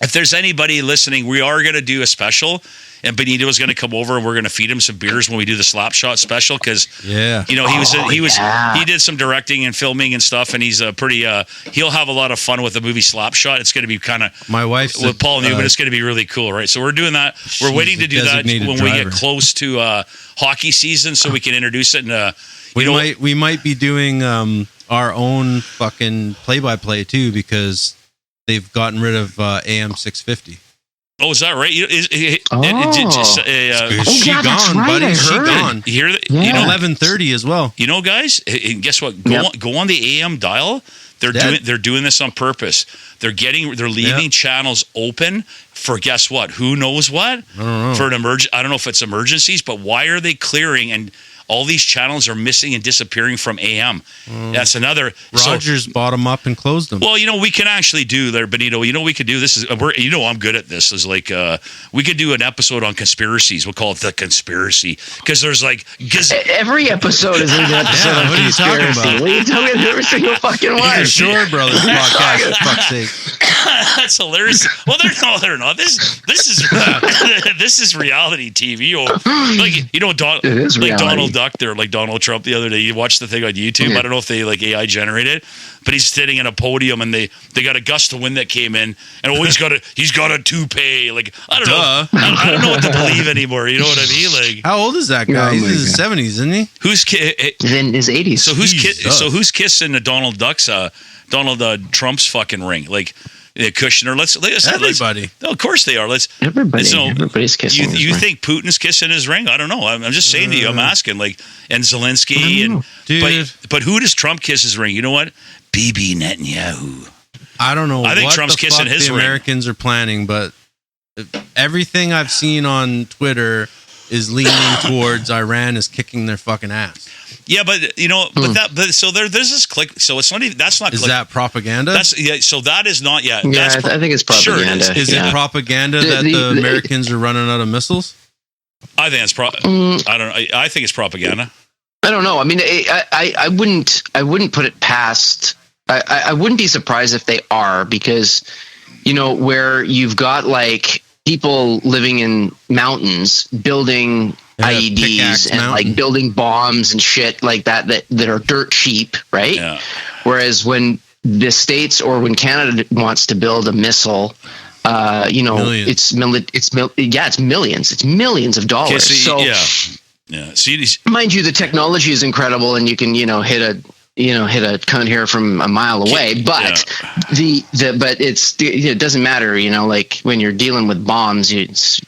[SPEAKER 2] if there's anybody listening, we are going to do a special, and Bonito is going to come over, and we're going to feed him some beers when we do the Slap Shot special because he did some directing and filming and stuff, and he's he'll have a lot of fun with the movie Slap Shot. It's going to be kind of
[SPEAKER 3] my wife's
[SPEAKER 2] with Paul Newman. It's going to be really cool, right? So we're doing that. We're waiting to do that when we get close to hockey season, so we can introduce it. And
[SPEAKER 3] we might be doing our own fucking play-by-play too because they've gotten rid of AM 650.
[SPEAKER 2] Oh, is that right? Is she
[SPEAKER 6] that's
[SPEAKER 3] gone,
[SPEAKER 6] right,
[SPEAKER 3] buddy?
[SPEAKER 6] I
[SPEAKER 3] She
[SPEAKER 6] heard.
[SPEAKER 3] gone.
[SPEAKER 2] You hear that?
[SPEAKER 3] 11:30 as well.
[SPEAKER 2] Guys, guess what? Go on the AM dial. They're doing this on purpose. They're leaving channels open for guess what? Who knows what?
[SPEAKER 3] I don't know.
[SPEAKER 2] For an I don't know if it's emergencies, but why are they clearing and all these channels are missing and disappearing from AM? That's another.
[SPEAKER 3] Rogers bought them up and closed them.
[SPEAKER 2] Well, we can actually do there, Bonito. We could do this. I'm good at this. Is like we could do an episode on conspiracies. We'll call it the conspiracy because there's
[SPEAKER 6] every episode is an episode on
[SPEAKER 3] what are you talking
[SPEAKER 6] conspiracy.
[SPEAKER 3] about?
[SPEAKER 6] What are you talking about? Every single fucking one.
[SPEAKER 3] The Shorebrothers podcast, for fuck's sake.
[SPEAKER 2] That's hilarious. Well, they're not. This is this is reality TV. Or
[SPEAKER 6] It is reality.
[SPEAKER 2] Donald Duck there, like Donald Trump the other day. You watched the thing on YouTube.
[SPEAKER 6] Yeah.
[SPEAKER 2] I don't know if they AI generated, but he's sitting in a podium and they got a gust of wind that came in, and he's got a toupee. Like I don't know. I don't know what to believe anymore. You know what I mean? Like
[SPEAKER 3] how old is that guy? He's in his 70s, isn't he?
[SPEAKER 2] Who's
[SPEAKER 6] in his 80s?
[SPEAKER 2] Who's kissing Donald Trump's fucking ring? Like Kushner. Let's
[SPEAKER 3] everybody.
[SPEAKER 2] Of course they are.
[SPEAKER 6] Everybody's kissing.
[SPEAKER 2] You think Putin's kissing his ring? I don't know. I'm just saying to you. I'm asking. And Zelensky and
[SPEAKER 3] dude.
[SPEAKER 2] But who does Trump kiss his ring? You know what? Bibi Netanyahu.
[SPEAKER 3] I don't know.
[SPEAKER 2] I think
[SPEAKER 3] what
[SPEAKER 2] Trump's
[SPEAKER 3] the
[SPEAKER 2] kissing
[SPEAKER 3] fuck
[SPEAKER 2] his
[SPEAKER 3] the
[SPEAKER 2] ring.
[SPEAKER 3] Americans are planning, but everything I've seen on Twitter is leaning towards Iran is kicking their fucking ass.
[SPEAKER 2] Yeah, but so there's this click. So it's not even. That's not.
[SPEAKER 3] Is that propaganda?
[SPEAKER 2] So that is not yet.
[SPEAKER 6] Yeah, I think it's propaganda.
[SPEAKER 2] Sure
[SPEAKER 3] is it propaganda that the Americans are running out of missiles?
[SPEAKER 2] I think it's I don't know. I think it's propaganda.
[SPEAKER 6] I don't know. I mean, I wouldn't put it past. I wouldn't be surprised if they are because, where you've got people living in mountains building IEDs and building bombs and shit like that are dirt cheap, right?
[SPEAKER 2] Yeah.
[SPEAKER 6] Whereas when the States or when Canada wants to build a missile,
[SPEAKER 3] Millions.
[SPEAKER 6] it's millions. It's millions of dollars.
[SPEAKER 2] See,
[SPEAKER 6] mind you, the technology is incredible, and you can hit a cunt here from a mile away. But it doesn't matter. When you're dealing with bombs, So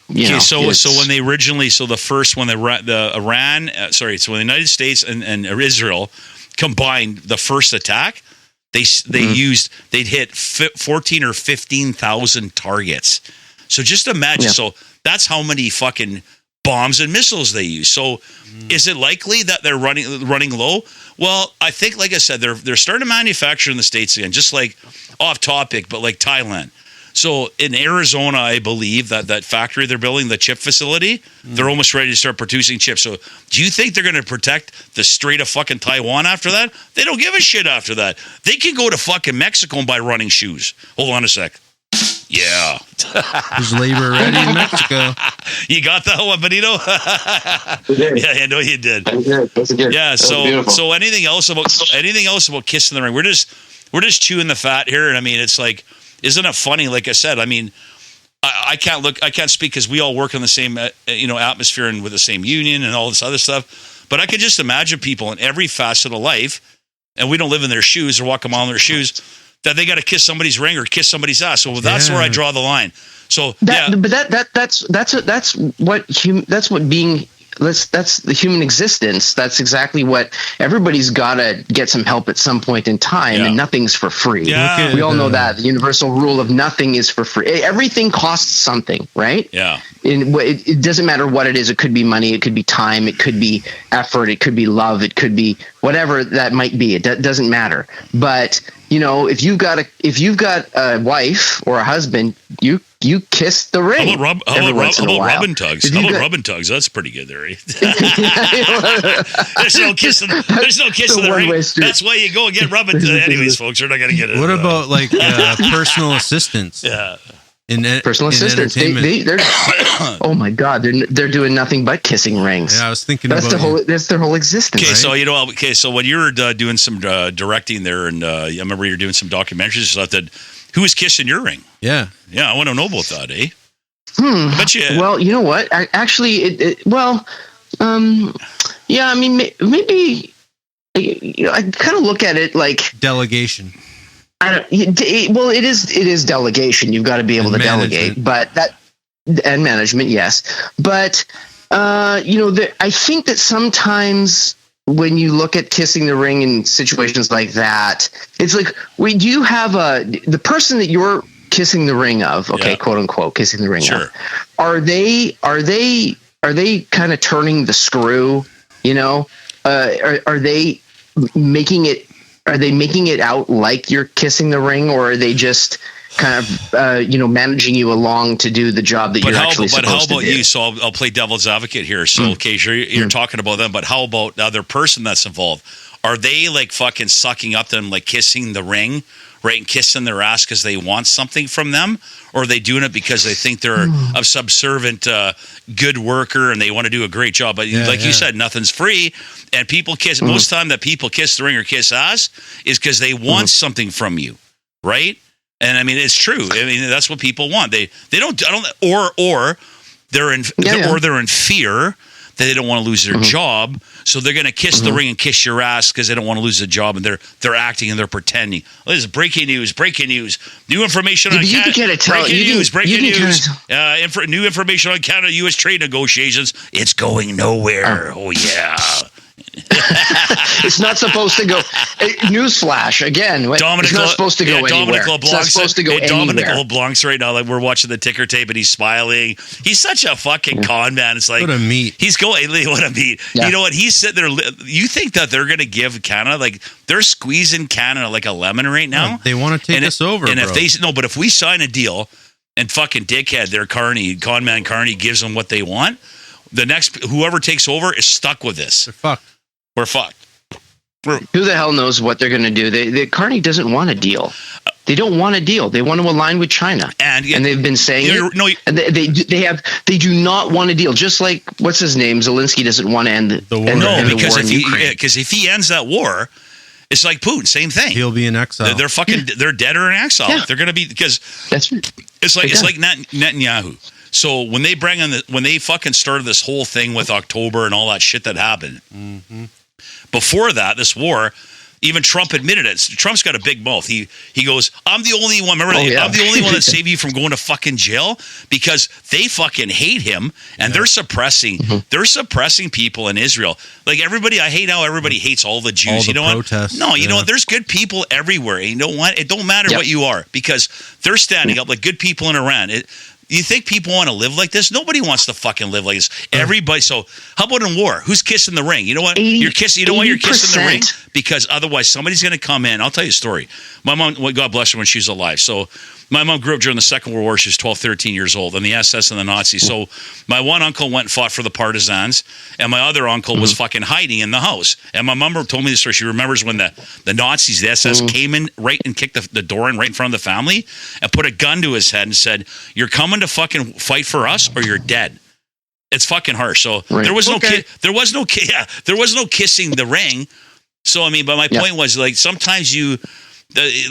[SPEAKER 2] when they originally, when the United States and Israel combined the first attack, they'd hit 14 or 15,000 targets. So just imagine. Yeah. So that's how many fucking bombs and missiles they use. So is it likely that they're running low? Well, I think, like I said, they're starting to manufacture in the States again, just like off topic, but like Thailand. So in Arizona, I believe that factory they're building, the chip facility, they're almost ready to start producing chips. So do you think they're going to protect the Strait of fucking Taiwan after that? They don't give a shit after that. They can go to fucking Mexico and buy running shoes. Hold on a sec. Yeah.
[SPEAKER 3] There's labor ready in Mexico.
[SPEAKER 2] You got that one, Bonito? Yeah, I know you did.
[SPEAKER 6] That's good.
[SPEAKER 2] Yeah, so anything else about kissing the ring? We're just chewing the fat here, and I mean, it's like, isn't it funny? Like I said, I mean, I can't speak because we all work in the same atmosphere and with the same union and all this other stuff. But I can just imagine people in every facet of life, and we don't live in their shoes or walk them on their shoes, that they got to kiss somebody's ring or kiss somebody's ass. So that's where I draw the line. So that's the human existence. That's exactly what everybody's got to get some help at some point in time, and nothing's for free. Yeah.
[SPEAKER 6] We all know that the universal rule of nothing is for free. Everything costs something, right?
[SPEAKER 2] Yeah.
[SPEAKER 6] It doesn't matter what it is. It could be money. It could be time. It could be effort. It could be love. It could be whatever that might be. It doesn't matter. But if you've got a wife or a husband, you kiss the ring.
[SPEAKER 2] How about rub and tugs? How about rub and tugs? That's pretty good there. Right? There's no kissing the ring. That's why you go and get rub and tugs. Anyways, folks, we're not going to get it.
[SPEAKER 3] What about like personal assistants?
[SPEAKER 2] Yeah.
[SPEAKER 6] Personal assistants. They're oh my God, they're doing nothing but kissing rings.
[SPEAKER 3] Yeah, I was thinking
[SPEAKER 6] that's their whole existence.
[SPEAKER 2] Okay, right? So when you were doing some directing there, and I remember you were doing some documentaries and stuff, that who was kissing your ring?
[SPEAKER 3] Yeah,
[SPEAKER 2] I want to know about that, eh? I bet you.
[SPEAKER 6] Well, you know what? Yeah. I mean, maybe. I kind of look at it like
[SPEAKER 3] delegation.
[SPEAKER 6] It is delegation. You've got to be able to delegate, and management, yes. But I think that sometimes when you look at kissing the ring in situations like that, it's like, do you have the person that you're kissing the ring of, quote unquote, kissing the ring of, are they kind of turning the screw? Are they making it? Are they making it out like you're kissing the ring, or are they just kind of, managing you along to do the job that you're actually supposed to do? But how about
[SPEAKER 2] you? So I'll play devil's advocate here. So, okay, sure, you're talking about them, but how about the other person that's involved? Are they like fucking sucking up them, like kissing the ring, right, and kissing their ass because they want something from them? Or are they doing it because they think they're a subservient, good worker and they want to do a great job? But you said, nothing's free. And people kiss, most time that people kiss the ring or kiss ass is because they want something from you, right? And I mean, it's true. I mean, that's what people want. They don't, or they're in, or they're in fear that they don't want to lose their job, so they're going to kiss the ring and kiss your ass because they don't want to lose the job, and they're acting and they're pretending. This is breaking news. New information on Canada. New information on Canada-U.S. trade negotiations. It's going nowhere. Oh yeah.
[SPEAKER 6] It's not supposed to go. Newsflash again. It's not supposed to go anywhere. It's not supposed to go anywhere.
[SPEAKER 2] Dominic LeBlanc's right now. Like, we're watching the ticker tape and he's smiling. He's such a fucking con man. It's like,
[SPEAKER 3] what a meat.
[SPEAKER 2] He's going. What a meat. Yeah. You know what? He's sitting there. You think that they're going to give Canada, like, they're squeezing Canada like a lemon right now?
[SPEAKER 3] Yeah, they want to take us over.
[SPEAKER 2] And but if we sign a deal and fucking dickhead, their con man Carney gives them what they want, the next whoever takes over is stuck with this.
[SPEAKER 3] They're fucked.
[SPEAKER 2] We're fucked.
[SPEAKER 6] Who the hell knows what they're going to do? Carney doesn't want a deal. They don't want a deal. They want to align with China, and they've been saying it. They do not want a deal. Just like, what's his name? Zelensky doesn't want to end the war.
[SPEAKER 2] No, because if he ends that war, it's like Putin. Same thing.
[SPEAKER 3] He'll be in exile.
[SPEAKER 2] They're dead or in exile. Yeah. They're going to be, because
[SPEAKER 6] that's right.
[SPEAKER 2] It's like Netanyahu. So when they fucking started this whole thing with October and all that shit that happened, before that, this war, even Trump admitted it. Trump's got a big mouth. He goes, I'm the only one. Remember, I'm the only one that saved you from going to fucking jail, because they fucking hate him, and they're suppressing people in Israel. Like, everybody, I hate how everybody hates all the Jews.
[SPEAKER 3] All the
[SPEAKER 2] you know
[SPEAKER 3] protests,
[SPEAKER 2] what? No, you know what? There's good people everywhere. You know what? It don't matter what you are, because they're standing up like good people in Iran. You think people want to live like this? Nobody wants to fucking live like this. Everybody. So how about in war? Who's kissing the ring? You know what? You're kissing. You know why you're kissing the ring? Because otherwise somebody's going to come in. I'll tell you a story. My mom, God bless her, when she was alive. So my mom grew up during the Second World War. She was 12, 13 years old, and the SS and the Nazis. So my one uncle went and fought for the partisans, and my other uncle was fucking hiding in the house. And my mom told me this story. She remembers when the Nazis, the SS, came in right and kicked the door in right in front of the family and put a gun to his head and said, "You're coming to fucking fight for us, or you're dead." It's fucking harsh. So there was no there was no kissing the ring. So I mean, but my point was, like, sometimes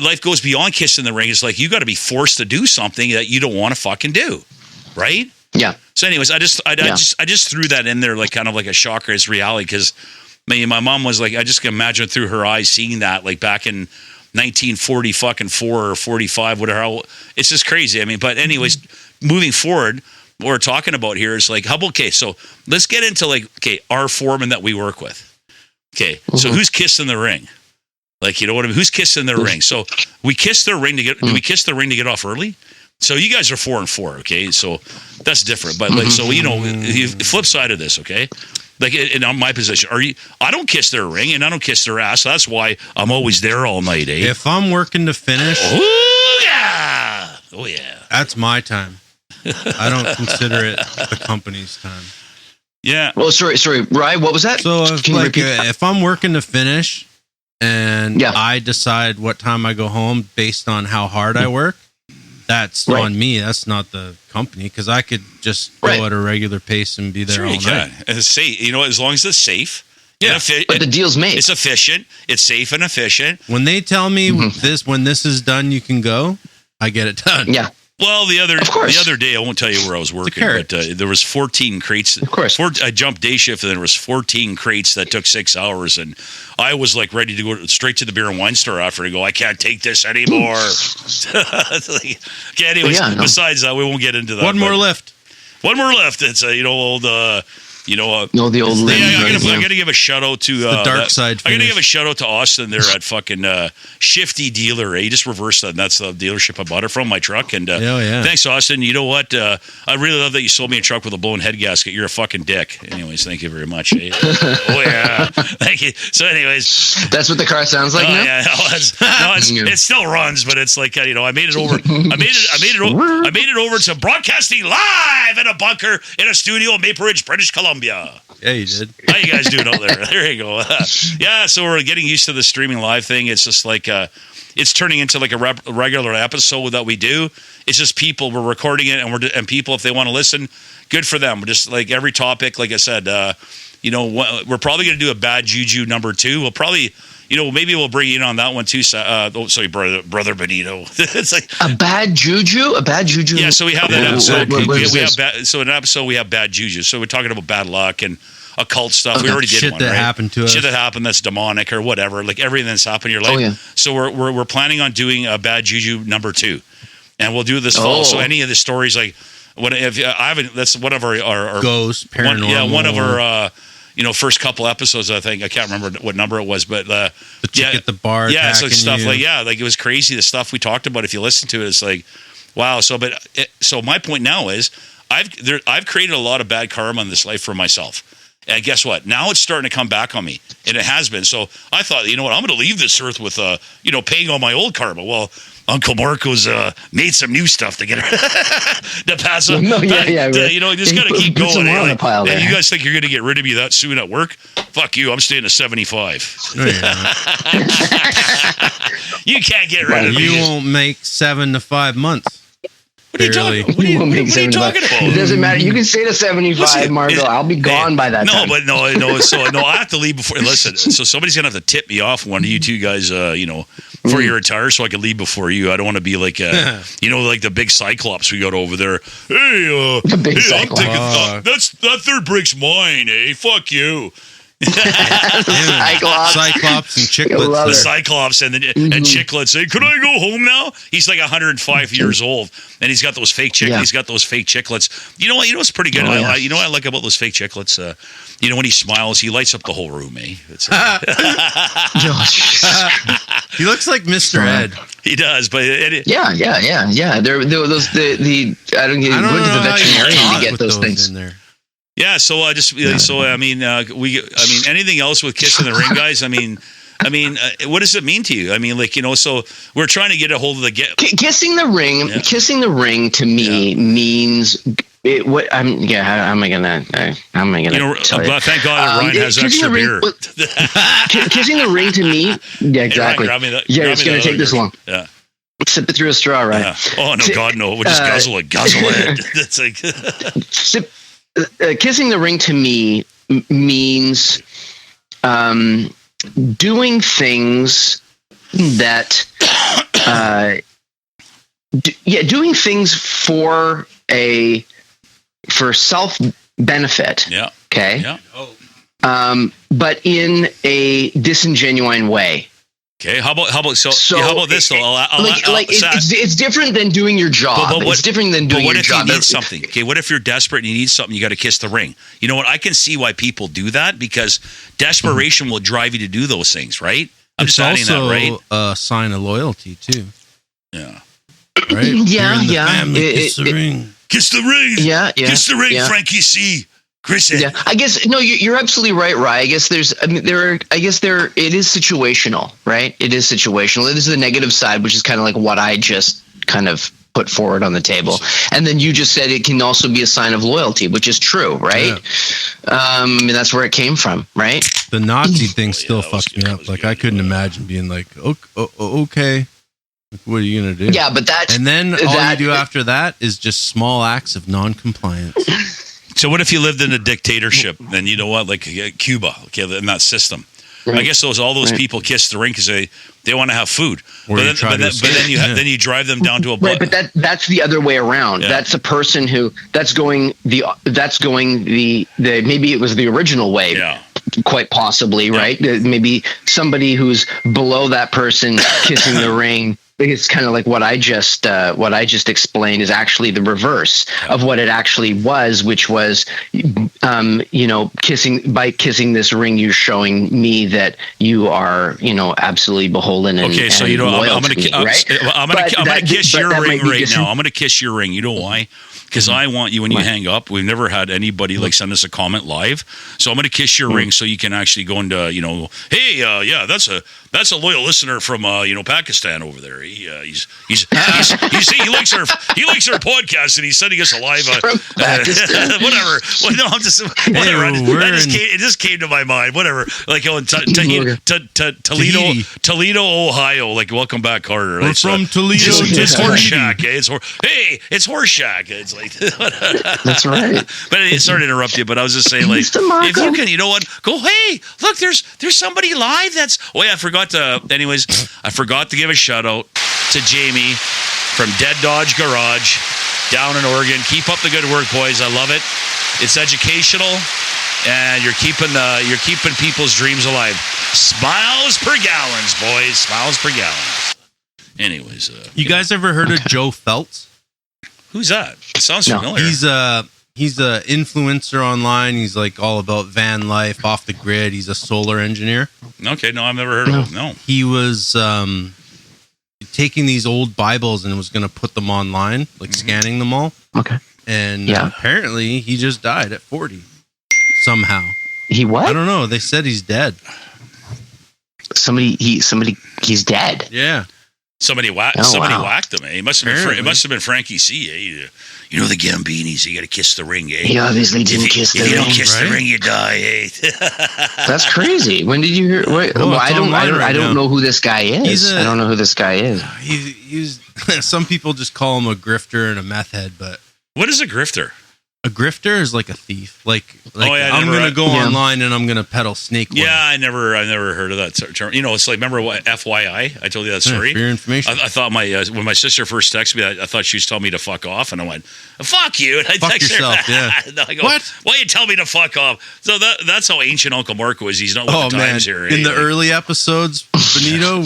[SPEAKER 2] life goes beyond kissing the ring. It's like you got to be forced to do something that you don't want to fucking do, right?
[SPEAKER 6] Yeah.
[SPEAKER 2] So, anyways, I just threw that in there, like kind of like a shocker. It's reality, because my mom was like, I just can imagine through her eyes seeing that, like back in 1940 fucking 4 or 45, whatever. It's just crazy. I mean, but anyways, moving forward, what we're talking about here is like, so let's get into like, our foreman that we work with. Okay, so who's kissing the ring? Like, you know what I mean? Who's kissing their ring? So we kiss their ring to get. Do we kiss the ring to get off early? So you guys are 4 and 4, okay? So that's different. But like, so the flip side of this, okay? Like in my position, I don't kiss their ring and I don't kiss their ass. So that's why I'm always there all night, eh?
[SPEAKER 3] If I'm working to finish,
[SPEAKER 2] oh yeah,
[SPEAKER 3] that's my time. I don't consider it the company's time.
[SPEAKER 2] Yeah.
[SPEAKER 6] Well, sorry, Ryan, what was that?
[SPEAKER 3] So
[SPEAKER 6] Can you repeat that?
[SPEAKER 3] if I'm working to finish and I decide what time I go home based on how hard I work, that's on me. That's not the company, because I could just go at a regular pace and be there all night.
[SPEAKER 2] And it's safe, as long as it's safe.
[SPEAKER 6] Yeah, but the deal's made.
[SPEAKER 2] It's efficient. It's safe and efficient.
[SPEAKER 3] When they tell me when this is done, you can go, I get it done.
[SPEAKER 6] Yeah.
[SPEAKER 2] Well, the other day, I won't tell you where I was working, but there was 14 crates.
[SPEAKER 6] Of course.
[SPEAKER 2] I jumped day shift, and there was 14 crates that took 6 hours, and I was like ready to go straight to the beer and wine store after and go, I can't take this anymore. Anyways, besides that, we won't get into that.
[SPEAKER 3] One more lift.
[SPEAKER 2] It's the old.
[SPEAKER 6] the old lens.
[SPEAKER 2] I gotta give a shout out to
[SPEAKER 3] the dark side.
[SPEAKER 2] I gotta give a shout out to Austin there at fucking Shifty Dealer. He just reversed that. And that's the dealership I bought it from, my truck. And thanks, Austin. You know what? I really love that you sold me a truck with a blown head gasket. You're a fucking dick. Anyways, thank you very much. Eh? Oh yeah, thank you. So, anyways,
[SPEAKER 6] that's what the car sounds like now.
[SPEAKER 2] Yeah, it still runs, but it's like I made it over. I made it over to broadcasting live in a bunker in a studio in Maple Ridge, British Columbia.
[SPEAKER 3] Yeah, you did.
[SPEAKER 2] How you guys doing out there? There you go. So we're getting used to the streaming live thing. It's just like it's turning into like a regular episode that we do. It's just people. We're recording it, and people, if they want to listen, good for them. We're just like every topic. Like I said, we're probably going to do a bad juju number 2. We'll probably. Maybe we'll bring you in on that one too. Sorry, brother Bonito. It's like
[SPEAKER 6] a bad juju.
[SPEAKER 2] Yeah, so we have that episode. So in an episode we have bad juju. So we're talking about bad luck and occult stuff. We already did
[SPEAKER 3] shit
[SPEAKER 2] one,
[SPEAKER 3] that
[SPEAKER 2] right?
[SPEAKER 3] happened to us.
[SPEAKER 2] Shit that happened that's demonic or whatever. Like everything that's happened in your life.
[SPEAKER 6] Oh, yeah.
[SPEAKER 2] So we're planning on doing a bad juju number 2, and we'll do this fall. So any of the stories, like that's one of our
[SPEAKER 3] ghost paranormal.
[SPEAKER 2] One of our. First couple episodes, I think. I can't remember what number it was, but
[SPEAKER 3] the chick at the bar.
[SPEAKER 2] Yeah, it's like stuff
[SPEAKER 3] you.
[SPEAKER 2] like it was crazy. The stuff we talked about. If you listen to it, it's like, wow. So my point now is, I've created a lot of bad karma in this life for myself, and guess what? Now it's starting to come back on me, and it has been. So I thought, you know what? I'm going to leave this earth with paying all my old karma. Well, Uncle Marco's made some new stuff to get to pass on.
[SPEAKER 6] You
[SPEAKER 2] just got to keep going.
[SPEAKER 6] On the pile there.
[SPEAKER 2] You guys think you're going to get rid of me that soon at work? Fuck you. I'm staying at 75.
[SPEAKER 3] No,
[SPEAKER 2] you can't get rid of me.
[SPEAKER 3] You won't make 7 to 5 months.
[SPEAKER 2] What are you talking about?
[SPEAKER 6] It doesn't matter. You can stay to 75, Margo. I'll be gone by that time.
[SPEAKER 2] No, I have to leave before. Listen, so somebody's gonna have to tip me off. One of you two guys, before you retire, so I can leave before you. I don't want to be like, like the big Cyclops we got over there. Hey,
[SPEAKER 6] the big Cyclops.
[SPEAKER 2] That third brick's mine, eh? Fuck you.
[SPEAKER 3] Cyclops and
[SPEAKER 6] I love
[SPEAKER 3] Chicklets.
[SPEAKER 2] The Cyclops and Chicklets say, "Could I go home now?" He's like 105 years old, and he's got those fake He's got those fake Chicklets. You know what? You know what's pretty good. You know what I like about those fake Chicklets? You know, when he smiles, he lights up the whole room. It's,
[SPEAKER 3] He looks like Mr. Ed.
[SPEAKER 2] he does, but
[SPEAKER 6] yeah. They're those the I don't get
[SPEAKER 3] I don't
[SPEAKER 6] went to the
[SPEAKER 3] know how you
[SPEAKER 6] veterinarian
[SPEAKER 3] talk
[SPEAKER 6] to get
[SPEAKER 3] with
[SPEAKER 6] those things.
[SPEAKER 3] in there.
[SPEAKER 2] yeah. So I mean, anything else with kissing the ring, guys? I mean, what does it mean to you? I mean, like, you know, so we're trying to get a hold of the
[SPEAKER 6] Kissing the ring.
[SPEAKER 2] Yeah.
[SPEAKER 6] Kissing the ring to me means. How am I gonna
[SPEAKER 2] You know,
[SPEAKER 6] tell you?
[SPEAKER 2] thank God that Ryan has
[SPEAKER 6] kissing
[SPEAKER 2] extra
[SPEAKER 6] the ring-
[SPEAKER 2] beer.
[SPEAKER 6] Kissing the ring to me, yeah, exactly.
[SPEAKER 2] Grab me that-
[SPEAKER 6] Yeah,
[SPEAKER 2] grab
[SPEAKER 6] it's
[SPEAKER 2] me
[SPEAKER 6] gonna
[SPEAKER 2] that
[SPEAKER 6] take
[SPEAKER 2] other
[SPEAKER 6] this
[SPEAKER 2] beer.
[SPEAKER 6] long.
[SPEAKER 2] Yeah.
[SPEAKER 6] Sip it through a straw, right?
[SPEAKER 2] Yeah. Oh no, God no! We'll just guzzle it. That's like
[SPEAKER 6] Kissing the ring to me means doing things that doing things for self benefit.
[SPEAKER 2] yeah,
[SPEAKER 6] Okay.
[SPEAKER 2] yeah.
[SPEAKER 6] But in a disingenuine way.
[SPEAKER 2] Okay, how about how about this though?
[SPEAKER 6] It's different than doing your job.
[SPEAKER 2] But
[SPEAKER 6] It's different than doing
[SPEAKER 2] what
[SPEAKER 6] your
[SPEAKER 2] if
[SPEAKER 6] job.
[SPEAKER 2] you need something? Okay, what if you're desperate and you need something? You got to kiss the ring. You know what? I can see why people do that because desperation will drive you to do those things, right? I'm
[SPEAKER 3] It's
[SPEAKER 2] just adding
[SPEAKER 3] also
[SPEAKER 2] that, right?
[SPEAKER 3] a sign of loyalty too,
[SPEAKER 2] Yeah.
[SPEAKER 3] right?
[SPEAKER 6] Yeah,
[SPEAKER 3] You're in the
[SPEAKER 6] yeah.
[SPEAKER 3] family, kiss the ring.
[SPEAKER 2] Kiss the ring.
[SPEAKER 6] Yeah, yeah.
[SPEAKER 2] Kiss the ring,
[SPEAKER 6] yeah.
[SPEAKER 2] Frankie C. Chris.
[SPEAKER 6] Yeah, I guess no. You're absolutely right, Rye. I guess it is situational, right? It is situational. It is the negative side, which is kind of like what I just kind of put forward on the table, and then you just said it can also be a sign of loyalty, which is true, right?
[SPEAKER 3] Yeah.
[SPEAKER 6] I mean, that's where it came from, right?
[SPEAKER 3] The Nazi thing still
[SPEAKER 2] that was
[SPEAKER 3] fucks
[SPEAKER 2] good,
[SPEAKER 3] me
[SPEAKER 2] that
[SPEAKER 3] up.
[SPEAKER 2] was
[SPEAKER 3] Like
[SPEAKER 2] good,
[SPEAKER 3] I couldn't
[SPEAKER 2] yeah.
[SPEAKER 3] imagine being like, okay, like, what are you gonna do?
[SPEAKER 6] Yeah, but that's
[SPEAKER 3] And then all
[SPEAKER 6] that-
[SPEAKER 3] you do after that is just small acts of non-compliance.
[SPEAKER 2] So what if you lived in a dictatorship? Then you know what, like Cuba, okay, in that system. I guess all those people kiss the ring because they want to have food.
[SPEAKER 3] Or you
[SPEAKER 2] But
[SPEAKER 3] try to escape.
[SPEAKER 2] then you drive them down to a
[SPEAKER 6] Right, but that's the other way around.
[SPEAKER 2] Yeah.
[SPEAKER 6] That's a person who that's going the maybe it was the original way.
[SPEAKER 2] Yeah.
[SPEAKER 6] Quite possibly, right? Maybe somebody who's below that person kissing the ring. It's kind of like what I just explained is actually the reverse of what it actually was, which was, kissing this ring, you're showing me that you are, absolutely beholden and
[SPEAKER 2] Okay, so
[SPEAKER 6] and loyal
[SPEAKER 2] I'm
[SPEAKER 6] to me, right?
[SPEAKER 2] I'm gonna kiss
[SPEAKER 6] but
[SPEAKER 2] your
[SPEAKER 6] that
[SPEAKER 2] ring
[SPEAKER 6] might be
[SPEAKER 2] right now. I'm gonna kiss your ring. You know why? Because I want you when you hang up. We've never had anybody like send us a comment live, so I'm gonna kiss your ring so you can actually go into hey, yeah, that's a loyal listener from Pakistan over there. He likes our podcast and he's sending us a live whatever. Well, no, I'm just whatever. It just came to my mind. Whatever, like Toledo, Ohio. Like welcome back, Carter.
[SPEAKER 3] We're from Toledo.
[SPEAKER 2] It's Horseshack. It's Horseshack. It's like
[SPEAKER 6] That's right.
[SPEAKER 2] But sorry to interrupt you, but I was just saying, like, if you can, you know what? Go, hey, look, there's somebody live. I forgot to give a shout out to Jamie from Dead Dodge Garage down in Oregon. Keep up the good work, boys. I love it. It's educational, and you're keeping people's dreams alive. Smiles per gallons, boys. Smiles per gallons. Anyways,
[SPEAKER 3] You guys ever heard of Joe Feltz?
[SPEAKER 2] who's that? It sounds familiar.
[SPEAKER 3] He's a influencer online. He's like all about van life, off the grid. He's a solar engineer.
[SPEAKER 2] Okay, no, I've never heard of him. No.
[SPEAKER 3] He was taking these old Bibles and was going to put them online, like scanning them all.
[SPEAKER 6] Okay.
[SPEAKER 3] And
[SPEAKER 6] Yeah.
[SPEAKER 3] apparently he just died at 40 somehow.
[SPEAKER 6] He what?
[SPEAKER 3] I don't know. They said he's dead.
[SPEAKER 6] He's dead.
[SPEAKER 3] Yeah.
[SPEAKER 2] Somebody whacked him. Eh? It must have been Frankie C. Eh? You know the Gambinis. You got to kiss the ring. Eh?
[SPEAKER 6] He obviously didn't kiss the
[SPEAKER 2] If you
[SPEAKER 6] ring.
[SPEAKER 2] don't kiss the
[SPEAKER 3] right?
[SPEAKER 2] ring, you die. Eh?
[SPEAKER 6] That's crazy. When did you hear? Wait,
[SPEAKER 3] Oh,
[SPEAKER 6] well,
[SPEAKER 3] it's
[SPEAKER 6] I don't
[SPEAKER 3] online right now.
[SPEAKER 6] know who this guy is. I don't know who this guy is.
[SPEAKER 3] He's some people just call him a grifter and a meth head, but
[SPEAKER 2] What is a grifter?
[SPEAKER 3] A grifter is like a thief. Like I'm
[SPEAKER 2] never-
[SPEAKER 3] gonna go online and I'm gonna peddle snake oil.
[SPEAKER 2] Yeah, I never heard of that term. You know, it's like, remember what FYI? I told you that story.
[SPEAKER 3] For your information.
[SPEAKER 2] I thought when my sister first texted me, I thought she was telling me to fuck off, and I went, "Fuck you!" And I
[SPEAKER 3] Fuck
[SPEAKER 2] texted
[SPEAKER 3] yourself,
[SPEAKER 2] her.
[SPEAKER 3] yeah.
[SPEAKER 2] And I go,
[SPEAKER 3] What?
[SPEAKER 2] Why you tell me to fuck off? So that's how ancient Uncle Mark was. He's not with
[SPEAKER 3] Oh
[SPEAKER 2] the
[SPEAKER 3] man!
[SPEAKER 2] times here.
[SPEAKER 3] In the early episodes, Bonito,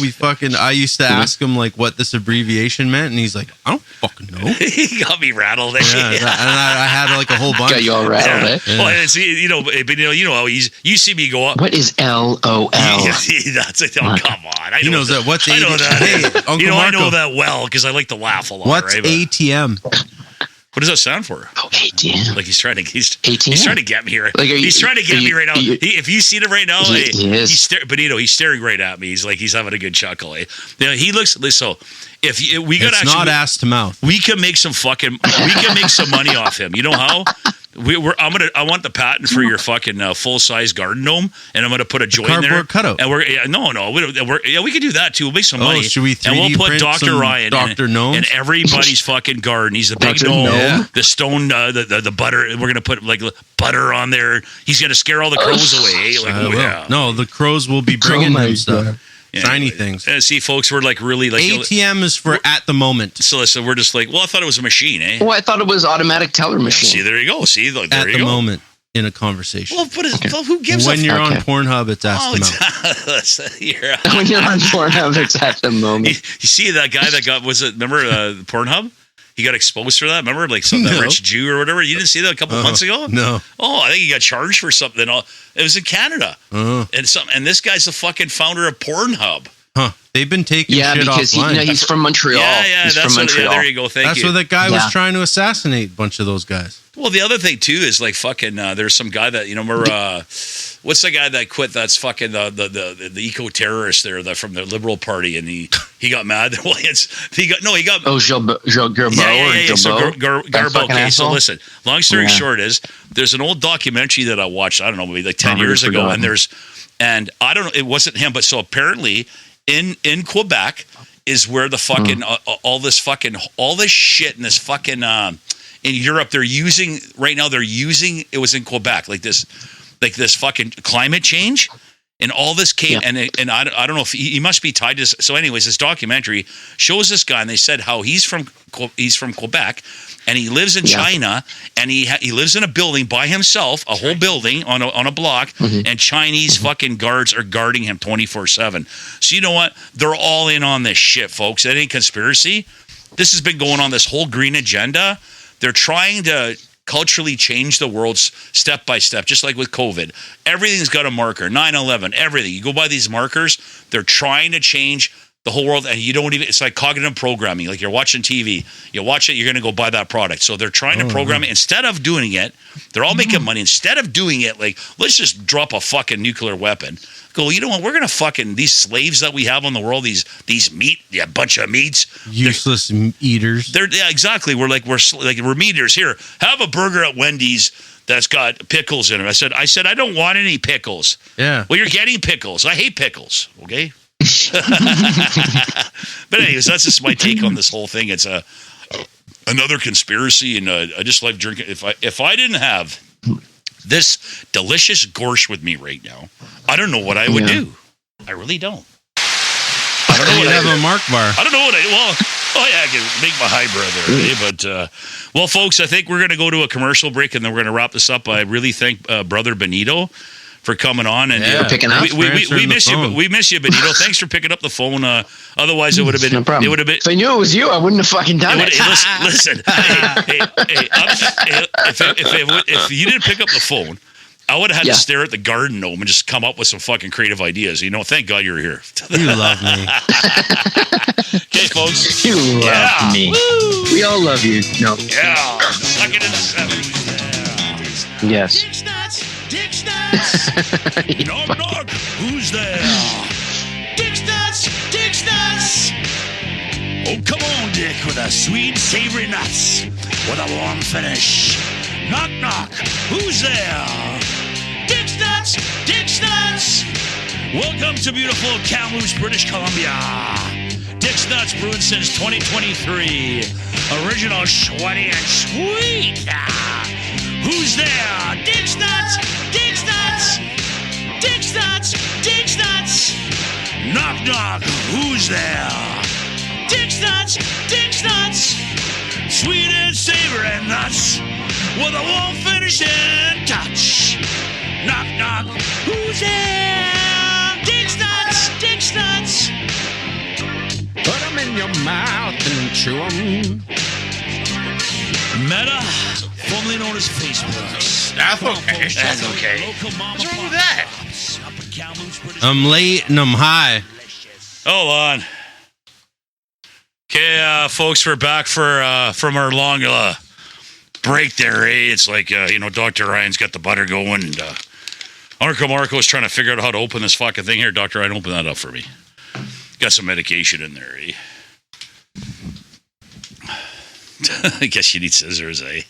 [SPEAKER 3] I used to ask him like what this abbreviation meant, and he's like, I don't fucking know.
[SPEAKER 2] he got me rattled.
[SPEAKER 3] Yeah, and I had like a whole bunch.
[SPEAKER 6] Got you all rattled, eh?
[SPEAKER 3] Yeah.
[SPEAKER 2] Well, and see, you know how you see me go up.
[SPEAKER 6] What is LOL?
[SPEAKER 2] That's it. Oh, come on.
[SPEAKER 3] He knows that. What's
[SPEAKER 2] I know
[SPEAKER 3] ATM?
[SPEAKER 2] that.
[SPEAKER 3] Hey, Uncle
[SPEAKER 2] I
[SPEAKER 3] Marco.
[SPEAKER 2] know that well because I like to laugh a lot.
[SPEAKER 3] What's
[SPEAKER 2] right? But
[SPEAKER 3] ATM?
[SPEAKER 2] what does that stand for?
[SPEAKER 6] Oh, ATM.
[SPEAKER 2] Like he's trying to
[SPEAKER 6] ATM?
[SPEAKER 2] trying to get me here.
[SPEAKER 6] Like,
[SPEAKER 2] He's trying to get me right now. If you see him right now,
[SPEAKER 6] Yes.
[SPEAKER 2] Bonito, he's staring right at me. He's like he's having a good chuckle. Yeah, he looks so. If we got
[SPEAKER 3] It's
[SPEAKER 2] actually,
[SPEAKER 3] not ass to mouth.
[SPEAKER 2] we can make some money off him. You know how? I want the patent for your fucking full size garden gnome, and I'm gonna put a joint in there.
[SPEAKER 3] Cardboard cutout.
[SPEAKER 2] And we can do that too. We'll make some money.
[SPEAKER 3] Should we 3D
[SPEAKER 2] and we'll put
[SPEAKER 3] print
[SPEAKER 2] Dr.
[SPEAKER 3] some
[SPEAKER 2] Ryan
[SPEAKER 3] Dr. Gnomes?
[SPEAKER 2] in everybody's fucking garden. He's the big
[SPEAKER 6] Dr.
[SPEAKER 2] gnome,
[SPEAKER 6] Gnome?
[SPEAKER 2] the stone, the butter. We're gonna put like butter on there. He's gonna scare all the crows away. Like,
[SPEAKER 3] I will.
[SPEAKER 2] yeah.
[SPEAKER 3] No, the crows will be bringing them stuff.
[SPEAKER 2] Yeah.
[SPEAKER 3] Shiny things.
[SPEAKER 2] See, folks, we're like really like
[SPEAKER 3] ATM is for at the moment.
[SPEAKER 2] So listen, we're just like, well, I thought it was a machine, eh?
[SPEAKER 6] Oh, I thought it was automatic teller machine.
[SPEAKER 2] See, there you go. See, look, there
[SPEAKER 3] At
[SPEAKER 2] you
[SPEAKER 3] the
[SPEAKER 2] go.
[SPEAKER 3] moment in a conversation.
[SPEAKER 2] Well, who gives
[SPEAKER 3] When
[SPEAKER 2] a
[SPEAKER 3] you're on
[SPEAKER 6] Okay.
[SPEAKER 3] Pornhub, it's ass to mouth.
[SPEAKER 6] When you're on Pornhub, it's at the moment.
[SPEAKER 2] You see that guy that remember Pornhub? He got exposed for that. Remember, like some that
[SPEAKER 3] No.
[SPEAKER 2] rich Jew or whatever. You didn't see that a couple months ago?
[SPEAKER 3] No.
[SPEAKER 2] Oh, I think he got charged for something. It was in Canada, and this guy's the fucking founder of Pornhub.
[SPEAKER 3] Huh. They've been taking
[SPEAKER 6] Yeah,
[SPEAKER 3] shit
[SPEAKER 6] because
[SPEAKER 3] offline.
[SPEAKER 6] he's from Montreal.
[SPEAKER 2] Yeah,
[SPEAKER 6] he's
[SPEAKER 2] that's
[SPEAKER 6] from
[SPEAKER 2] what,
[SPEAKER 6] Montreal.
[SPEAKER 2] there you go. Thank
[SPEAKER 3] That's
[SPEAKER 2] you.
[SPEAKER 3] where that guy was
[SPEAKER 6] Yeah.
[SPEAKER 3] trying to assassinate a bunch of those guys.
[SPEAKER 2] Well, the other thing too is like fucking. There's some guy that remember. What's the guy that quit? That's fucking the eco terrorist there, from the Liberal Party, and he got mad. Well, he got.
[SPEAKER 6] Oh, Gerbeau or
[SPEAKER 2] Yeah. So
[SPEAKER 6] Gerbeau?
[SPEAKER 2] Garbo.
[SPEAKER 6] fucking
[SPEAKER 2] Okay, so
[SPEAKER 6] asshole?
[SPEAKER 2] listen. Long story
[SPEAKER 6] Yeah.
[SPEAKER 2] short is there's an old documentary that I watched. I don't know, maybe like 10
[SPEAKER 6] Probably
[SPEAKER 2] years ago,
[SPEAKER 6] forgotten.
[SPEAKER 2] and I don't know. It wasn't him, but so apparently in Quebec is where the fucking all this shit and this fucking in Europe they're using right now. It was in Quebec like this fucking climate change. And all this came, and I don't know if he must be tied to this. So anyways, this documentary shows this guy, and they said how he's from Quebec, and he lives in China, and he lives in a building by himself, a whole building on a block, and Chinese fucking guards are guarding him 24/7. So you know what? They're all in on this shit, folks. That ain't conspiracy. This has been going on, this whole green agenda. They're trying to culturally change the world step by step, just like with COVID. Everything's got a marker. 9/11, everything. You go by these markers, they're trying to change the whole world, and you don't even, it's like cognitive programming. Like you're watching TV, you watch it, you're going to go buy that product. So they're trying to program it. Instead of doing it, they're all making money. Instead of doing it, like, let's just drop a fucking nuclear weapon. Go, you know what? We're going to fucking, these slaves that we have on the world, these meat, bunch of meats.
[SPEAKER 3] Useless eaters.
[SPEAKER 2] Yeah, exactly. We're meat eaters. Here, have a burger at Wendy's that's got pickles in it. I said, I don't want any pickles.
[SPEAKER 3] Yeah.
[SPEAKER 2] Well, you're getting pickles. I hate pickles. Okay. But anyways, that's just my take on this whole thing. It's another conspiracy, and I just like drinking. If I didn't have this delicious gorsh with me right now, I don't know what I would do. I really don't. I don't know what I
[SPEAKER 3] have a Mark bar.
[SPEAKER 2] I don't know what I can make my highbrow there, but well, folks, I think we're going to go to a commercial break, and then we're going to wrap this up. I really thank Brother Bonito for coming on, and
[SPEAKER 6] For picking up.
[SPEAKER 2] we miss you. We miss you, Bonito. Thanks for picking up the phone. Otherwise, it would have been.
[SPEAKER 6] No problem.
[SPEAKER 2] It would have been.
[SPEAKER 6] If I knew it was you, I wouldn't have fucking done it.
[SPEAKER 2] Listen. If you didn't pick up the phone, I would have had to stare at the garden gnome and just come up with some fucking creative ideas. Thank God you're here.
[SPEAKER 3] You love me.
[SPEAKER 2] Okay, folks.
[SPEAKER 6] You love me.
[SPEAKER 2] Woo.
[SPEAKER 6] We all love you. No.
[SPEAKER 2] Yeah. Stuck it in the 70s. Yeah.
[SPEAKER 6] Yes.
[SPEAKER 2] Dick's nuts. Knock, knock. Who's there? Dick's nuts. Oh, come on, Dick, with a sweet, savory nuts with a warm finish. Knock, knock. Who's there? Dick's nuts. Welcome to beautiful Kamloops, British Columbia. Dick's Nuts brewing since 2023. Original, sweaty, and sweet. Who's there? Dick's nuts! Dick's nuts! Dick's nuts! Dick's nuts! Knock, knock. Who's there? Dick's nuts! Dick's nuts! Sweet and savory and nuts with a warm finishing touch. Knock, knock. Who's there? Dick's nuts! Dick's nuts!
[SPEAKER 3] Put them in your mouth and chew them.
[SPEAKER 2] Meta, formerly known as Facebook.
[SPEAKER 3] That's okay.
[SPEAKER 2] That's okay. What's wrong with that?
[SPEAKER 3] I'm late and I'm high.
[SPEAKER 2] Hold on. Okay, folks, we're back from our long break there, eh? It's like, Dr. Ryan's got the butter going, and Uncle Marco's trying to figure out how to open this fucking thing here. Dr. Ryan, open that up for me. Got some medication in there, eh? I guess you need scissors, eh?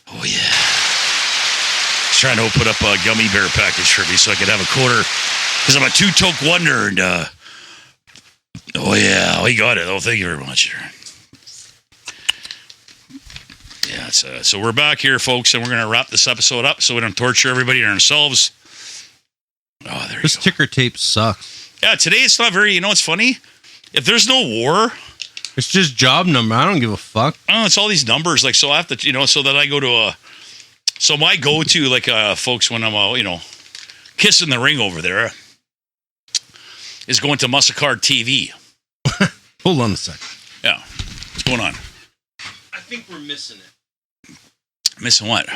[SPEAKER 2] Oh, yeah. He's trying to open up a gummy bear package for me so I could have a quarter, because I'm a two-toke wonder, and, oh, yeah, we got it. Oh, thank you very much. Yeah, so we're back here, folks, and we're going to wrap this episode up so we don't torture everybody and ourselves. Oh, there you go.
[SPEAKER 3] This ticker tape sucks.
[SPEAKER 2] Yeah, today it's not very, it's funny. If there's no war...
[SPEAKER 3] It's just job number. I don't give a fuck.
[SPEAKER 2] Oh, it's all these numbers. Like, so I have to, so that I go to so my go-to, like, folks, when I'm, kissing the ring over there is going to Muscle Card TV.
[SPEAKER 3] Hold on a second.
[SPEAKER 2] Yeah. What's going on?
[SPEAKER 3] I think we're missing it.
[SPEAKER 2] Missing what?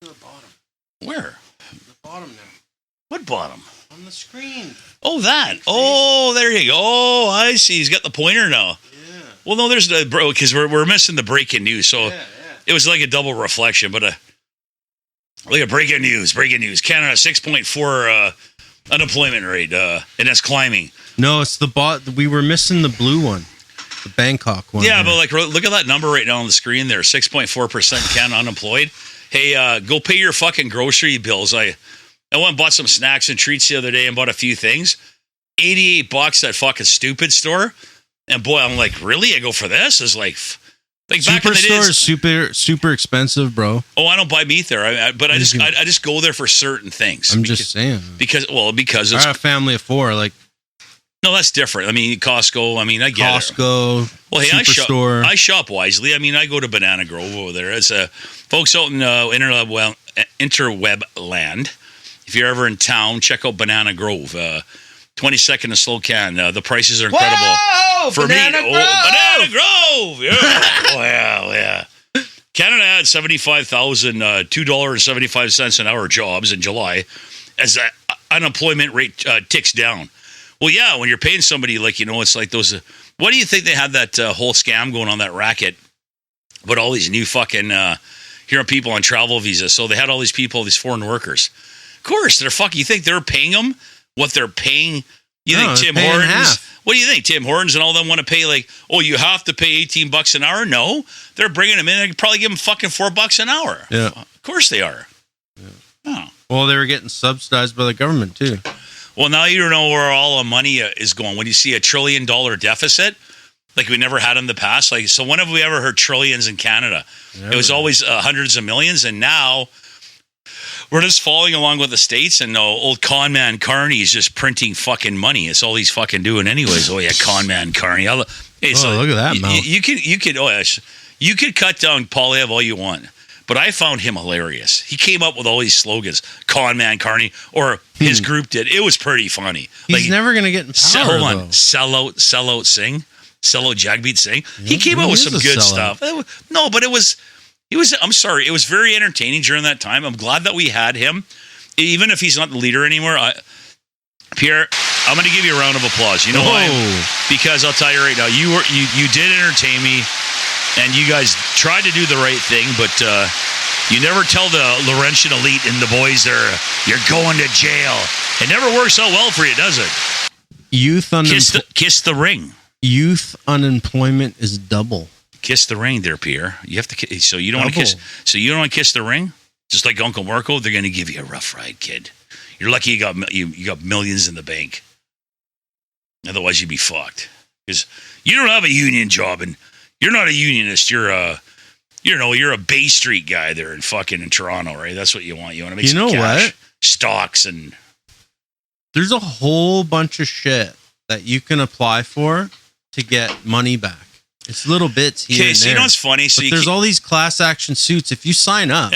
[SPEAKER 3] The bottom.
[SPEAKER 2] Where?
[SPEAKER 3] The bottom now.
[SPEAKER 2] What bottom?
[SPEAKER 3] On the screen.
[SPEAKER 2] Oh, that. Oh, there you go. Oh, I see. He's got the pointer now.
[SPEAKER 3] Yeah.
[SPEAKER 2] Well, no, there's the bro, because we're missing the breaking news. So it was like a double reflection. But look at breaking news. Breaking news. Canada 6.4 unemployment rate, and that's climbing.
[SPEAKER 3] No, it's the we were missing the blue one, the Bangkok one.
[SPEAKER 2] Yeah, but like look at that number right now on the screen there. 6.4% Canada unemployed. Hey, go pay your fucking grocery bills. I went and bought some snacks and treats the other day and bought a few things. $88 that fucking stupid store. And boy, I'm like, really? I go for this? It's like back in the days.
[SPEAKER 3] Superstore is super expensive, bro.
[SPEAKER 2] Oh, I don't buy meat there. I just go there for certain things.
[SPEAKER 3] I'm just saying.
[SPEAKER 2] Because it's
[SPEAKER 3] I have a family of four. Like,
[SPEAKER 2] no, that's different. I mean, Costco. I mean, I get
[SPEAKER 3] Costco.
[SPEAKER 2] it. Well, hey,
[SPEAKER 3] Superstore.
[SPEAKER 2] I shop wisely. I mean, I go to Banana Grove over there. It's folks out in interweb land. If you're ever in town, check out Banana Grove. 22nd and Slocan. The prices are incredible.
[SPEAKER 3] Whoa!
[SPEAKER 2] For
[SPEAKER 3] Banana
[SPEAKER 2] me,
[SPEAKER 3] Grove!
[SPEAKER 2] Banana Grove! Yeah. Oh, yeah. Canada had 75,000 $2.75 an hour jobs in July as the unemployment rate ticks down. Well, yeah, when you're paying somebody, like, it's like those... What do you think they had that whole scam going on, that racket? But all these new fucking... here are people on travel visas. So they had all these people, these foreign workers. Of course, they're fucking... You think they're paying them what they're paying? You think Tim Hortons... What do you think? Tim Hortons and all them want to pay like, oh, you have to pay $18 an hour? No. They're bringing them in. They could probably give them fucking $4 an hour.
[SPEAKER 3] Yeah.
[SPEAKER 2] Of course they are.
[SPEAKER 3] Yeah.
[SPEAKER 2] Oh.
[SPEAKER 3] Well, they were getting subsidized by the government, too.
[SPEAKER 2] Well, now you don't know where all the money is going. When you see $1 trillion deficit, like we never had in the past. Like, so when have we ever heard trillions in Canada? Never. It was always hundreds of millions, and now we're just following along with the States, and old con man Carney is just printing fucking money. It's all he's fucking doing anyways. Oh, yeah, con man Carney. Hey, so
[SPEAKER 3] look at that mouth.
[SPEAKER 2] You could cut down Polyev all you want. But I found him hilarious. He came up with all these slogans. Con man Carney, or his group did. It was pretty funny.
[SPEAKER 3] He's never going to get in power,
[SPEAKER 2] hold on. Sell out, sing. Sell out, Jagbeat, sing. He came up with some good stuff. No, but it was, I'm sorry, it was very entertaining during that time. I'm glad that we had him. Even if he's not the leader anymore, Pierre, I'm going to give you a round of applause. You know why? Because I'll tell you right now, you did entertain me. And you guys tried to do the right thing, but you never tell the Laurentian elite and the boys there, you're going to jail. It never works out well for you, does it? Kiss the ring.
[SPEAKER 3] Youth unemployment is double.
[SPEAKER 2] Kiss the ring there, Pierre. You have to kiss. So you don't want to kiss. So you don't want to kiss the ring? Just like Uncle Marco, they're going to give you a rough ride, kid. You're lucky you got millions in the bank. Otherwise, you'd be fucked because you don't have a union job and You're not a unionist. You're a Bay Street guy there in Toronto, right? That's what you want. You want to make some cash.
[SPEAKER 3] What?
[SPEAKER 2] Stocks and
[SPEAKER 3] There's a whole bunch of shit that you can apply for to get money back. It's little bits here and
[SPEAKER 2] so
[SPEAKER 3] there.
[SPEAKER 2] you know what's funny? So
[SPEAKER 3] there's all these class action suits. If you sign up,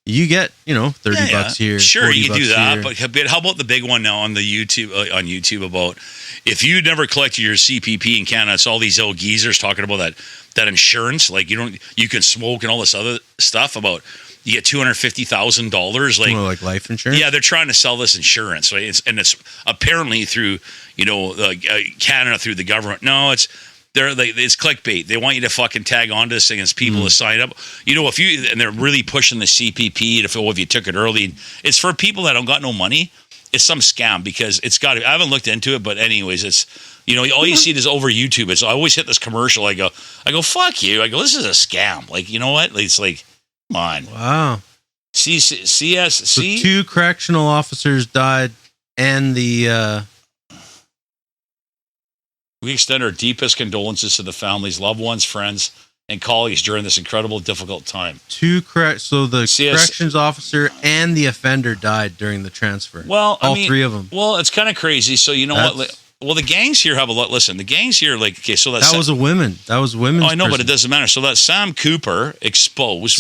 [SPEAKER 3] you get, $30 here.
[SPEAKER 2] Sure, you can do that.
[SPEAKER 3] Here.
[SPEAKER 2] But how about the big one now on the YouTube about if you never collected your CPP in Canada, it's all these old geezers talking about that insurance, like you can smoke and all this other stuff about you get $250,000
[SPEAKER 3] like life insurance.
[SPEAKER 2] Yeah, they're trying to sell this insurance, right? It's apparently through Canada through the government. No, it's clickbait. They want you to fucking tag onto this thing as people to sign up. And they're really pushing the CPP if you took it early. It's for people that don't got no money. It's some scam because I haven't looked into it, but anyways, it's all you see is over YouTube. I always hit this commercial. I go, fuck you. I go, this is a scam. Like, you know what? It's like, come on.
[SPEAKER 3] Wow.
[SPEAKER 2] CS.
[SPEAKER 3] So 2 correctional officers died, and
[SPEAKER 2] we extend our deepest condolences to the families, loved ones, friends, and colleagues during this incredible, difficult time.
[SPEAKER 3] So the corrections officer and the offender died during the transfer.
[SPEAKER 2] Well,
[SPEAKER 3] all 3 of them.
[SPEAKER 2] Well, it's kind of crazy. So you know what? Well, the gangs here have a lot. Listen, the gangs here, so
[SPEAKER 3] that was a woman. That was women's.
[SPEAKER 2] Oh, I know, but it doesn't matter. So that Sam Cooper exposed.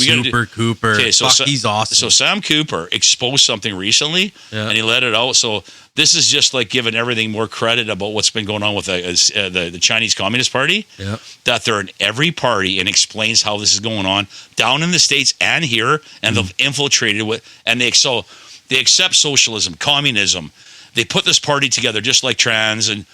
[SPEAKER 3] Cooper.
[SPEAKER 2] Okay, so
[SPEAKER 3] he's awesome.
[SPEAKER 2] So Sam Cooper exposed something recently, and he let it out. So this is just like giving everything more credit about what's been going on with the Chinese Communist Party.
[SPEAKER 3] Yeah.
[SPEAKER 2] That they're in every party and explains how this is going on down in the States and here, and they've infiltrated and they accept socialism, communism. They put this party together just like trans and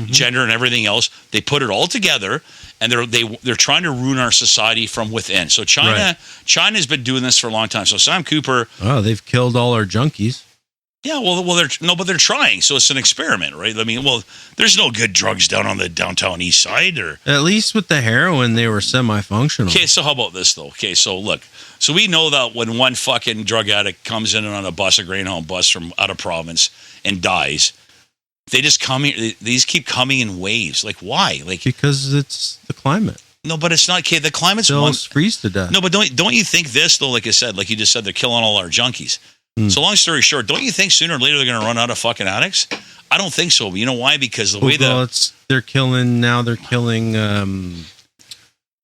[SPEAKER 2] gender and everything else. They put it all together, and they're trying to ruin our society from within. So China's been doing this for a long time. So Sam Cooper,
[SPEAKER 3] they've killed all our junkies.
[SPEAKER 2] Yeah, but they're trying. So it's an experiment, right? I mean, there's no good drugs down on the downtown east side, or
[SPEAKER 3] at least with the heroin, they were semi-functional.
[SPEAKER 2] Okay, so how about this though? Okay, so look, so we know that when one fucking drug addict comes in on a Greyhound bus from out of province and dies, they just these keep coming in waves. Like why? Like
[SPEAKER 3] because it's the climate.
[SPEAKER 2] No, but it's not. Okay, the climate's
[SPEAKER 3] they'll freeze to death.
[SPEAKER 2] No, but don't you think this though? Like you just said, they're killing all our junkies. So long story short, don't you think sooner or later they're going to run out of fucking addicts? I don't think so. But you know why? Because
[SPEAKER 3] they're killing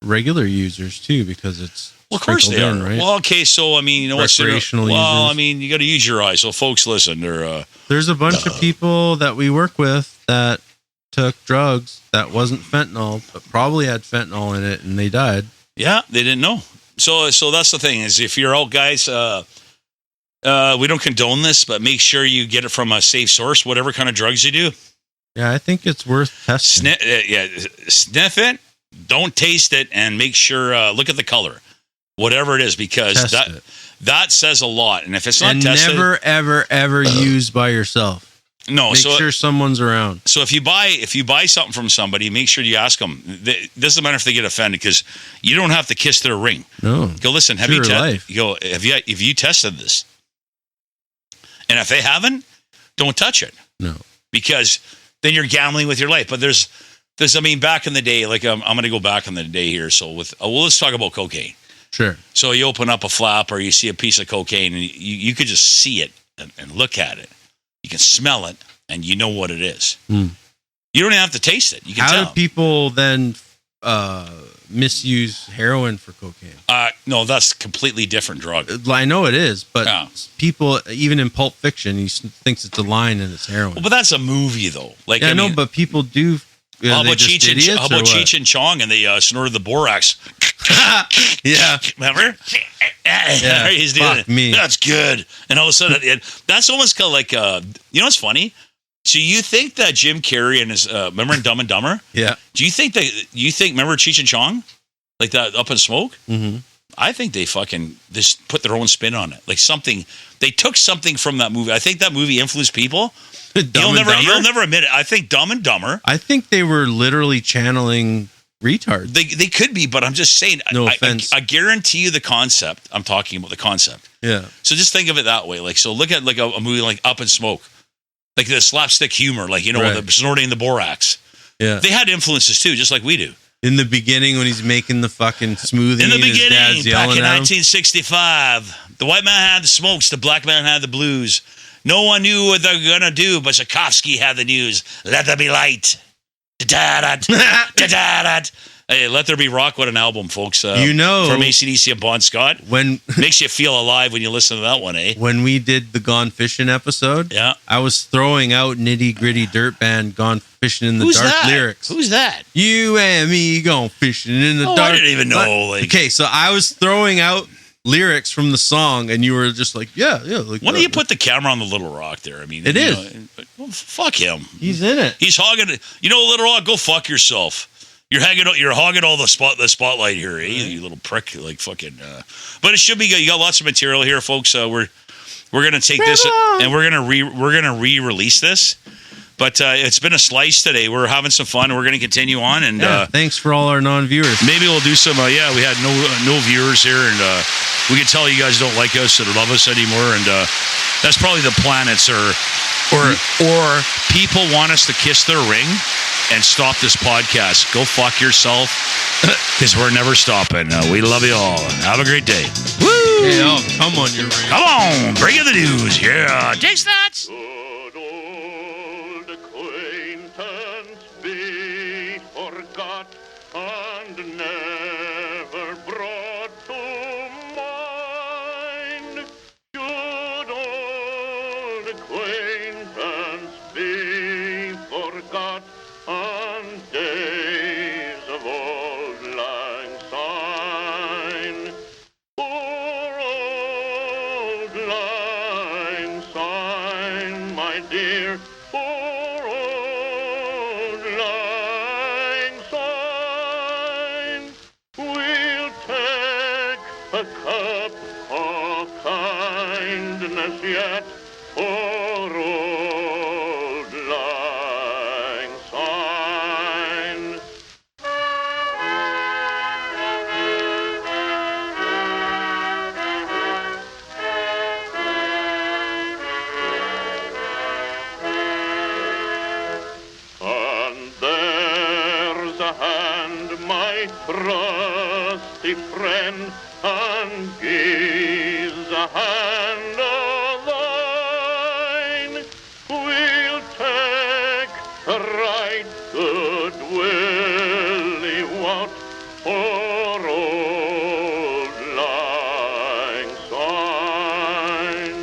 [SPEAKER 3] regular users too, because it's
[SPEAKER 2] of course they are.
[SPEAKER 3] Right?
[SPEAKER 2] Well, okay, so I mean,
[SPEAKER 3] recreational users.
[SPEAKER 2] I mean, you got to use your eyes. So folks, listen,
[SPEAKER 3] there's a bunch of people that we work with that took drugs that wasn't fentanyl, but probably had fentanyl in it, and they died.
[SPEAKER 2] Yeah, they didn't know. So that's the thing is, if you're out, guys. We don't condone this, but make sure you get it from a safe source, whatever kind of drugs you do.
[SPEAKER 3] Yeah, I think it's worth testing.
[SPEAKER 2] Sniff it, don't taste it, and make sure, look at the color, whatever it is, because that says a lot. And if it's not tested...
[SPEAKER 3] never, ever, ever use by yourself.
[SPEAKER 2] No,
[SPEAKER 3] make sure someone's around.
[SPEAKER 2] So if you buy something from somebody, make sure you ask them. It doesn't matter if they get offended, because you don't have to kiss their ring.
[SPEAKER 3] No.
[SPEAKER 2] Go, listen, have you tested this? And if they haven't, don't touch it.
[SPEAKER 3] No.
[SPEAKER 2] Because then you're gambling with your life. But there's I mean, back in the day, like I'm going to go back in the day here. So let's talk about cocaine.
[SPEAKER 3] Sure.
[SPEAKER 2] So you open up a flap or you see a piece of cocaine and you could just see it and look at it. You can smell it and you know what it is. You don't even have to taste it. You can tell.
[SPEAKER 3] How do people then misuse heroin for cocaine?
[SPEAKER 2] No, that's a completely different drug.
[SPEAKER 3] I know it is, but people, even in Pulp Fiction, he thinks it's a line and it's heroin.
[SPEAKER 2] Well, but that's a movie, though. Like,
[SPEAKER 3] I know, but people do.
[SPEAKER 2] How about Cheech and Chong and they snorted the borax?
[SPEAKER 3] Yeah.
[SPEAKER 2] Remember?
[SPEAKER 3] Yeah.
[SPEAKER 2] He's doing
[SPEAKER 3] Fuck me.
[SPEAKER 2] That's good. And all of a sudden, that's almost kind of like, you know what's funny? So you think that Jim Carrey and his, remember in Dumb and Dumber?
[SPEAKER 3] Yeah.
[SPEAKER 2] Do you think remember Cheech and Chong? Like that Up in Smoke?
[SPEAKER 3] Mm-hmm.
[SPEAKER 2] I think they fucking just put their own spin on it. Like they took something from that movie. I think that movie influenced people. You'll never admit it. I think Dumb and Dumber.
[SPEAKER 3] I think they were literally channeling retards.
[SPEAKER 2] They could be, but I'm just saying.
[SPEAKER 3] No offense.
[SPEAKER 2] I guarantee you the concept. I'm talking about the concept.
[SPEAKER 3] Yeah.
[SPEAKER 2] So just think of it that way. Like, so look at like a movie like Up in Smoke, like the slapstick humor, like, you know,
[SPEAKER 3] right.
[SPEAKER 2] the snorting the borax.
[SPEAKER 3] Yeah.
[SPEAKER 2] They had influences too, just like we do.
[SPEAKER 3] In the beginning, when he's making the fucking smoothie,
[SPEAKER 2] In the
[SPEAKER 3] and his
[SPEAKER 2] beginning,
[SPEAKER 3] dad's
[SPEAKER 2] back
[SPEAKER 3] yelling
[SPEAKER 2] in
[SPEAKER 3] at him.
[SPEAKER 2] 1965, the white man had the smokes, the black man had the blues. No one knew what they were going to do, but Tchaikovsky had the news. Let there be light. Da-da-da. Da-da-da. Hey, Let There Be Rock, what an album, folks.
[SPEAKER 3] You know-
[SPEAKER 2] From AC/DC and Bon Scott.
[SPEAKER 3] When
[SPEAKER 2] Makes you feel alive when you listen to that one, eh?
[SPEAKER 3] when we did the Gone Fishing episode,
[SPEAKER 2] Yeah.
[SPEAKER 3] I was throwing out Nitty Gritty Dirt Band Gone Fishing in the
[SPEAKER 2] Who's
[SPEAKER 3] Dark
[SPEAKER 2] that?
[SPEAKER 3] lyrics.
[SPEAKER 2] Who's that?
[SPEAKER 3] You and me gone fishing in the
[SPEAKER 2] Oh,
[SPEAKER 3] dark.
[SPEAKER 2] I didn't even know.
[SPEAKER 3] But- okay, so I was throwing out lyrics from the song, and you were just like, yeah. Like,
[SPEAKER 2] When do you put the camera on the Little Rock there? I mean,
[SPEAKER 3] It
[SPEAKER 2] you
[SPEAKER 3] is.
[SPEAKER 2] know, well, fuck him.
[SPEAKER 3] He's in it.
[SPEAKER 2] He's hogging. You know, Little Rock, go fuck yourself. You're hogging all the spotlight here, eh? You little prick, like fucking. But it should be good. You got lots of material here, folks. We're gonna take this and we're gonna re-release this. But it's been a slice today. We're having some fun. We're gonna continue on, and
[SPEAKER 3] Thanks for all our non-viewers.
[SPEAKER 2] maybe we'll do some. We had no viewers here, and we can tell you guys don't like us or love us anymore, and that's probably the planets or people want us to kiss their ring and stop this podcast. Go fuck yourself, because we're never stopping. We love you all. Have a great day. Woo!
[SPEAKER 3] Hey, oh, come on, your ring.
[SPEAKER 2] Come on, bring in the news. Yeah, taste that.
[SPEAKER 1] Good old acquaintance be forgot and never brought to mind. Should old acquaintance be forgot and days of old lang syne. Poor old lang syne, my dear, poor old lang syne. We'll take a cup of kindness yet for old lang syne. And there's a hand, my trusty friend, and gives a hand of thine. We'll take a right good willy wot for old lang syne.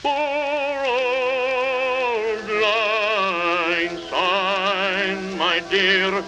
[SPEAKER 1] Poor old lang syne, my dear,